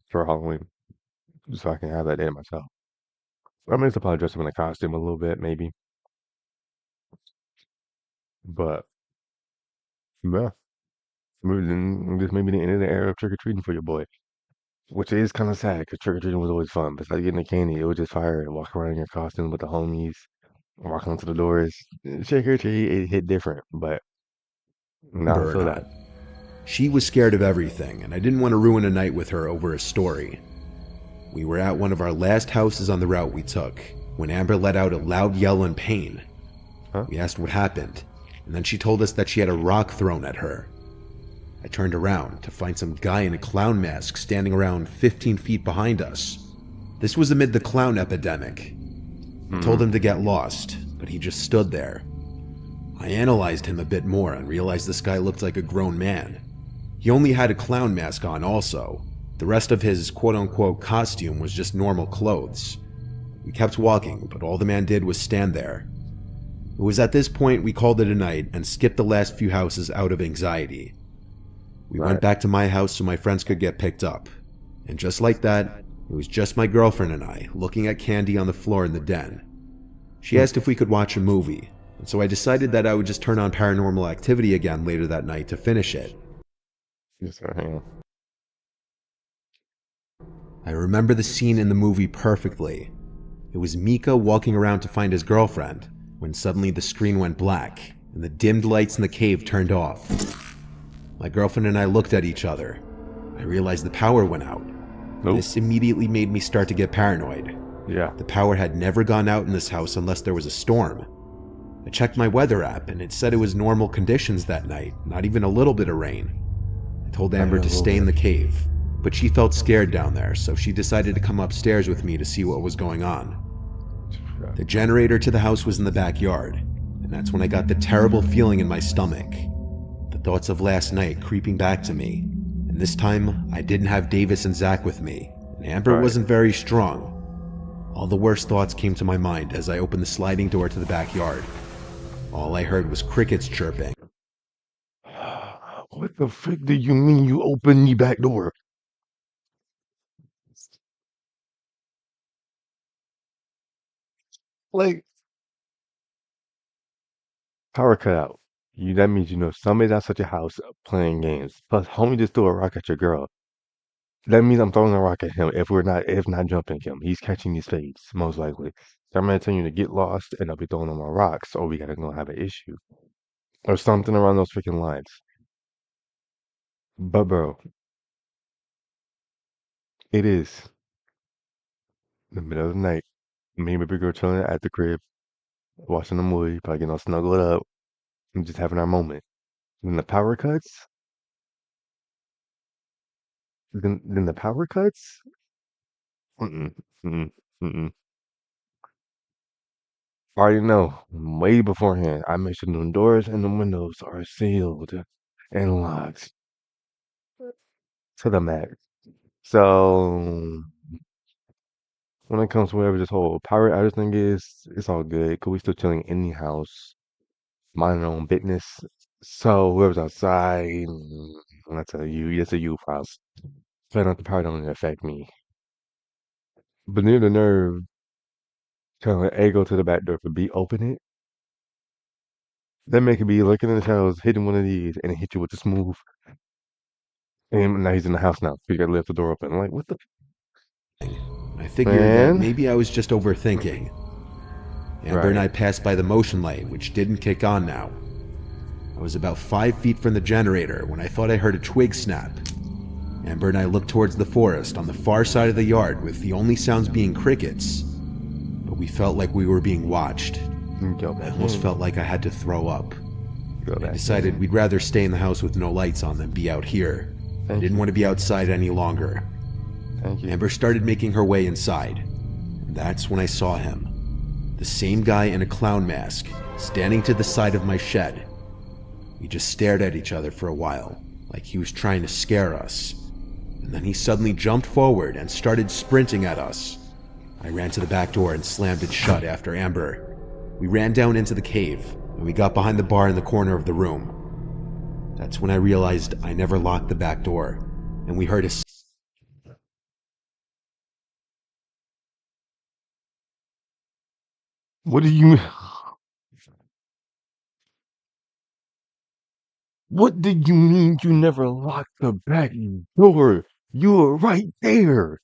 for Halloween, so I can have that day to myself. I mean, I'll probably dress up in a costume a little bit, maybe, but yeah, this may be the end of the era of trick or treating for your boy, which is kind of sad because trick or treating was always fun. Besides getting the candy, it was just fire and walk around in your costume with the homies, walking onto the doors. Trick or treat, it hit different, but now I don't Amber or feel that. not. She was scared of everything, and I didn't want to ruin a night with her over a story. We were at one of our last houses on the route we took, when Amber let out a loud yell in pain. Huh? We asked what happened, and then she told us that she had a rock thrown at her. I turned around to find some guy in a clown mask standing around 15 feet behind us. This was amid the clown epidemic. I told him to get lost, but he just stood there. I analyzed him a bit more and realized this guy looked like a grown man. He only had a clown mask on also. The rest of his quote-unquote costume was just normal clothes. We kept walking, but all the man did was stand there. It was at this point we called it a night and skipped the last few houses out of anxiety. We went back to my house so my friends could get picked up. And just like that, it was just my girlfriend and I looking at candy on the floor in the den. She asked if we could watch a movie, and so I decided that I would just turn on Paranormal Activity again later that night to finish it. Yes, sir. Hang on. I remember the scene in the movie perfectly. It was Mika walking around to find his girlfriend, when suddenly the screen went black, and the dimmed lights in the cave turned off. My girlfriend and I looked at each other. I realized the power went out. Nope. This immediately made me start to get paranoid. Yeah. The power had never gone out in this house unless there was a storm. I checked my weather app, and it said it was normal conditions that night, not even a little bit of rain. I told Amber to stay in the cave, but she felt scared down there, so she decided to come upstairs with me to see what was going on. The generator to the house was in the backyard, and that's when I got the terrible feeling in my stomach. The thoughts of last night creeping back to me, and this time I didn't have Davis and Zach with me, and Amber wasn't very strong. All the worst thoughts came to my mind as I opened the sliding door to the backyard. All I heard was crickets chirping. What the frick do you mean you opened the back door? Like, power cut out. That means somebody's outside your house playing games. Plus, homie just threw a rock at your girl. That means I'm throwing a rock at him if not jumping him. He's catching these fades, most likely. So I'm gonna tell you to get lost and I'll be throwing him on rocks or we gotta go have an issue. Or something around those freaking lines. But bro, it is the middle of the night. Me and baby girl chilling at the crib, watching a movie, probably getting all snuggled up, and just having our moment. Then the power cuts. Then the power cuts. Mm-mm, mm-mm, mm-mm. I already know way beforehand. I make sure the doors and the windows are sealed and locked to the max. So when it comes to whatever this whole power outage thing is, it's all good. Cause we still chilling in the house, minding our own business. So whoever's outside, that's a you house. Try not the power don't affect me. But near the nerve, trying to A go to the back door for B open it. That man could be looking in the shadows, hitting one of these, and it hit you with the smooth. And now he's in the house now. So you gotta lift the door open. Like, what the? I figured that maybe I was just overthinking. Amber and I passed by the motion light, which didn't kick on now. I was about 5 feet from the generator when I thought I heard a twig snap. Amber and I looked towards the forest on the far side of the yard with the only sounds being crickets. But we felt like we were being watched. I almost felt like I had to throw up. I decided we'd rather stay in the house with no lights on than be out here. I didn't want to be outside any longer. Amber started making her way inside. And that's when I saw him. The same guy in a clown mask, standing to the side of my shed. We just stared at each other for a while, like he was trying to scare us. And then he suddenly jumped forward and started sprinting at us. I ran to the back door and slammed it shut after Amber. We ran down into the cave, and we got behind the bar in the corner of the room. That's when I realized I never locked the back door, and we heard a What do you What did you mean you never locked the back door? You were right there.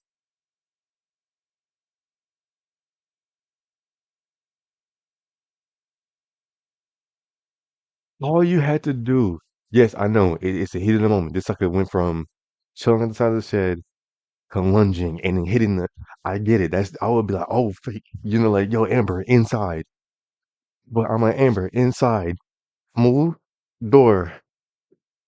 All you had to do. Yes, I know. It's a heat of the moment. This sucker went from chilling at the side of the shed to lunging and then hitting the. I get it. I would be like, oh, like, yo, Amber, inside. But I'm like, Amber, inside. Move, door.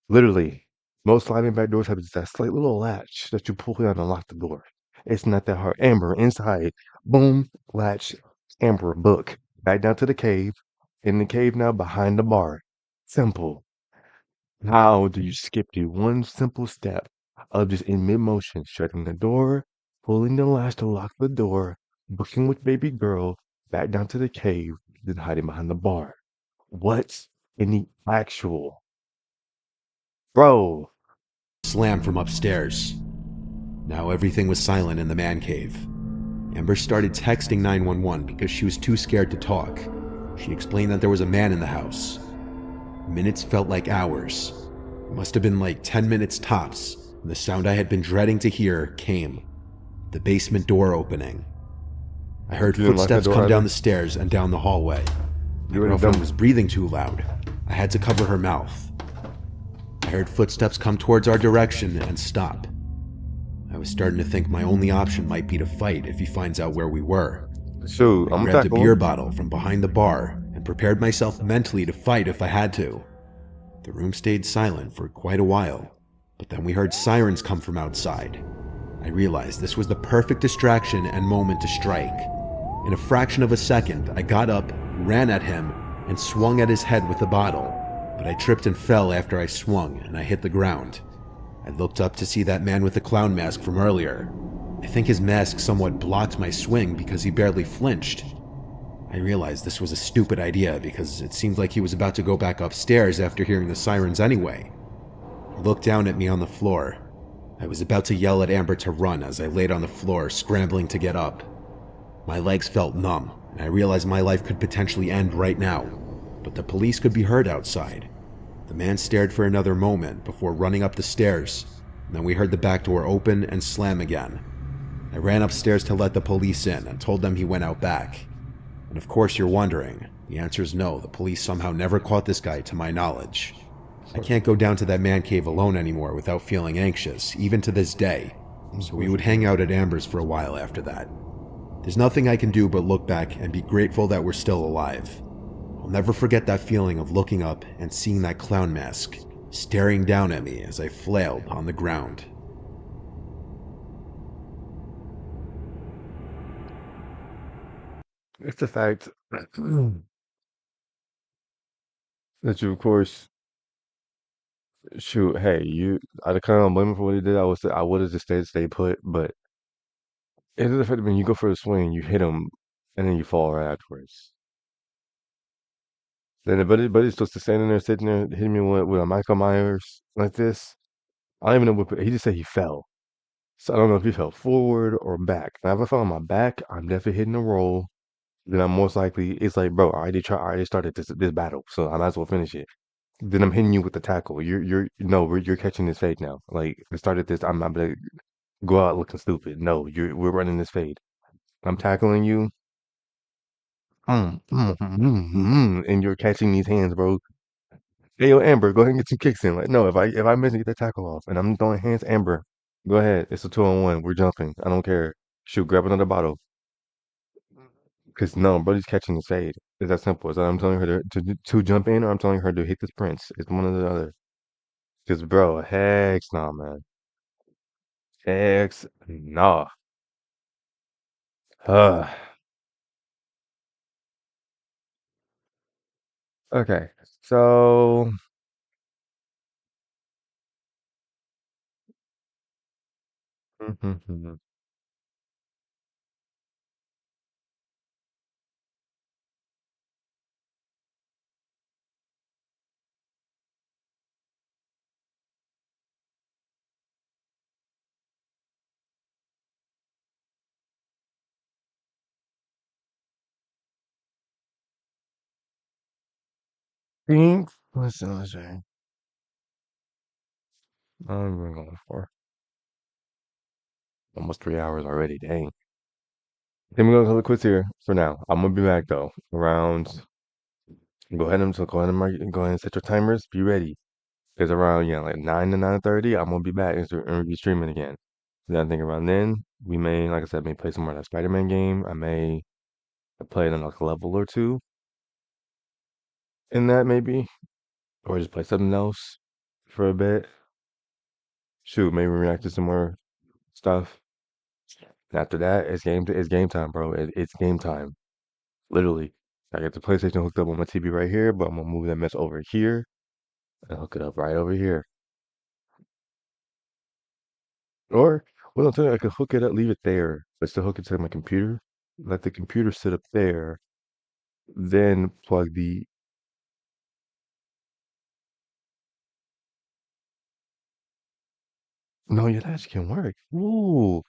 Literally, most sliding back doors have just that slight little latch that you pull down and unlock the door. It's not that hard. Amber, inside. Boom, latch. Amber, book. Back down to the cave. In the cave now, behind the bar. Simple. How do you skip the one simple step of just in mid motion shutting the door, pulling the latch to lock the door, booking with baby girl, back down to the cave, then hiding behind the bar? What's in the actual? Bro, slam from upstairs. Now everything was silent in the man cave. Amber started texting 911 because she was too scared to talk. She explained that there was a man in the house. Minutes felt like hours. It must have been like 10 minutes tops, and the sound I had been dreading to hear came. The basement door opening. I heard you didn't lock that footsteps door come down either? the stairs and down the hallway. My You were girlfriend dumb. was breathing too loud. I had to cover her mouth. I heard footsteps come towards our direction and stop. I was starting to think my only option might be to fight if he finds out where we were. Shoot, I I'm grabbed a tackling. beer bottle from behind the bar and prepared myself mentally to fight if I had to. The room stayed silent for quite a while, but then we heard sirens come from outside. I realized this was the perfect distraction and moment to strike. In a fraction of a second, I got up, ran at him, and swung at his head with the bottle, but I tripped and fell after I swung and I hit the ground. I looked up to see that man with the clown mask from earlier. I think his mask somewhat blocked my swing because he barely flinched. I realized this was a stupid idea because it seemed like he was about to go back upstairs after hearing the sirens anyway. He looked down at me on the floor. I was about to yell at Amber to run as I laid on the floor, scrambling to get up. My legs felt numb, and I realized my life could potentially end right now, but the police could be heard outside. The man stared for another moment before running up the stairs, and then we heard the back door open and slam again. I ran upstairs to let the police in and told them he went out back. And of course you're wondering, the answer is no, the police somehow never caught this guy to my knowledge. I can't go down to that man cave alone anymore without feeling anxious, even to this day, so we would hang out at Amber's for a while after that. There's nothing I can do but look back and be grateful that we're still alive. I'll never forget that feeling of looking up and seeing that clown mask staring down at me as I flailed on the ground. It's the fact that you, of course, shoot. Hey, I kind of blame him for what he did. I would have just stay put, but it's the fact that when you go for a swing, you hit him, and then you fall right afterwards. Then the buddy's supposed to stand in there, sitting there, hitting me with a Michael Myers like this. I don't even know what. He just said he fell. So I don't know if he fell forward or back. Now, if I fell on my back, I'm definitely hitting a roll. Then I'm most likely, it's like, bro, I already started this battle, so I might as well finish it. Then I'm hitting you with the tackle. No, you're catching this fade now. Like, I started this, I'm not gonna go out looking stupid. No, we're running this fade. I'm tackling you, and you're catching these hands, bro. Hey, yo, Amber, go ahead and get some kicks in. Like, no, if I miss it, get that tackle off, and I'm throwing hands, Amber, go ahead. It's a 2-on-1. We're jumping. I don't care. Shoot, grab another bottle. Because no, Brody's catching the fade. It's that simple. It's that I'm telling her to jump in, or I'm telling her to hit the sprints. It's one or the other. Because, bro, heck nah, man. Heck nah. Okay, so think let's see. I'm going for almost 3 hours already. Dang. Then we're gonna call it quits here for now. I'm gonna be back though around. Go ahead and set your timers. Be ready. Because around like 9 to 9:30, I'm gonna be back and be streaming again. Then I think around then we may, like I said, may play some more of that Spider-Man game. I may play another like, level or two in that maybe, or just play something else for a bit. Shoot, maybe react to some more stuff. And after that, it's game time, bro. It's game time. Literally. I got the PlayStation hooked up on my TV right here, but I'm gonna move that mess over here and hook it up right over here. Or, well, I'll tell you, I could hook it up, leave it there, but still hook it to my computer. Let the computer sit up there, then plug the. No, yeah, that actually can work. Ooh,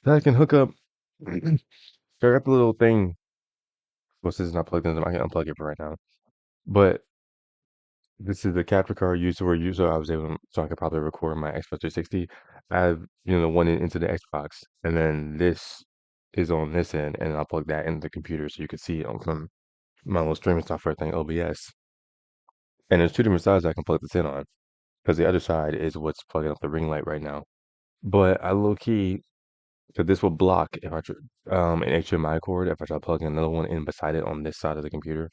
that can hook up. I got the little thing. Well, since it's not plugged in, I can unplug it for right now. But this is the capture card used for use, so I was able, so I could probably record my Xbox 360. I have, the one into the Xbox, and then this is on this end, and I'll plug that into the computer so you can see it on some my little streaming software thing, OBS. And there's two different sides I can plug this in on, because the other side is what's plugging up the ring light right now. But I low key, so this will block if an HDMI cord if I try plugging another one in beside it on this side of the computer,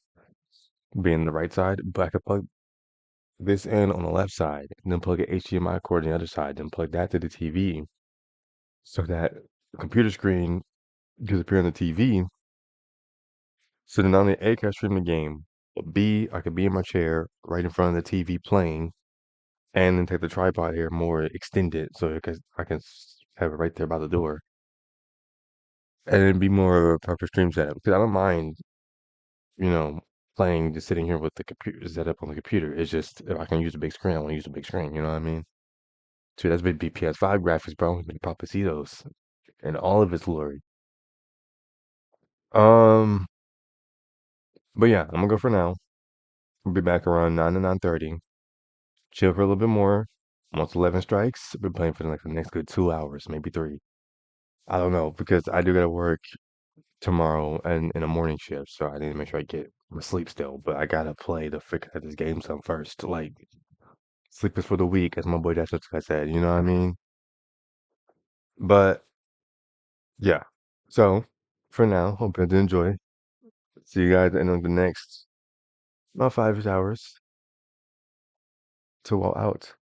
being the right side. But I could plug this in on the left side, and then plug an HDMI cord on the other side, then plug that to the TV, so that the computer screen could appear on the TV. So then not only A, can I stream the game, but B, I could be in my chair right in front of the TV playing, and then take the tripod here more extended so I can have it right there by the door, and it'd be more of a proper stream setup. Because I don't mind, you know, playing just sitting here with the computer set up on the computer. It's just if I can use a big screen, I want to use a big screen. You know what I mean? Dude, that's big PS5 graphics, bro. You can probably see those in all of its glory. Um, but yeah, I'm gonna go for now. We'll be back around 9 to 9:30. Chill for a little bit more. Once 11 strikes, we'll be playing for like the next good 2 hours, maybe three. I don't know because I do gotta work tomorrow and in a morning shift, so I need to make sure I get my sleep still. But I gotta play the frick at this game some first. Like sleep is for the weak, as my boy Jessica said. You know what I mean? But yeah. So for now, hope you did enjoy. See you guys in the next about 5 hours to all out.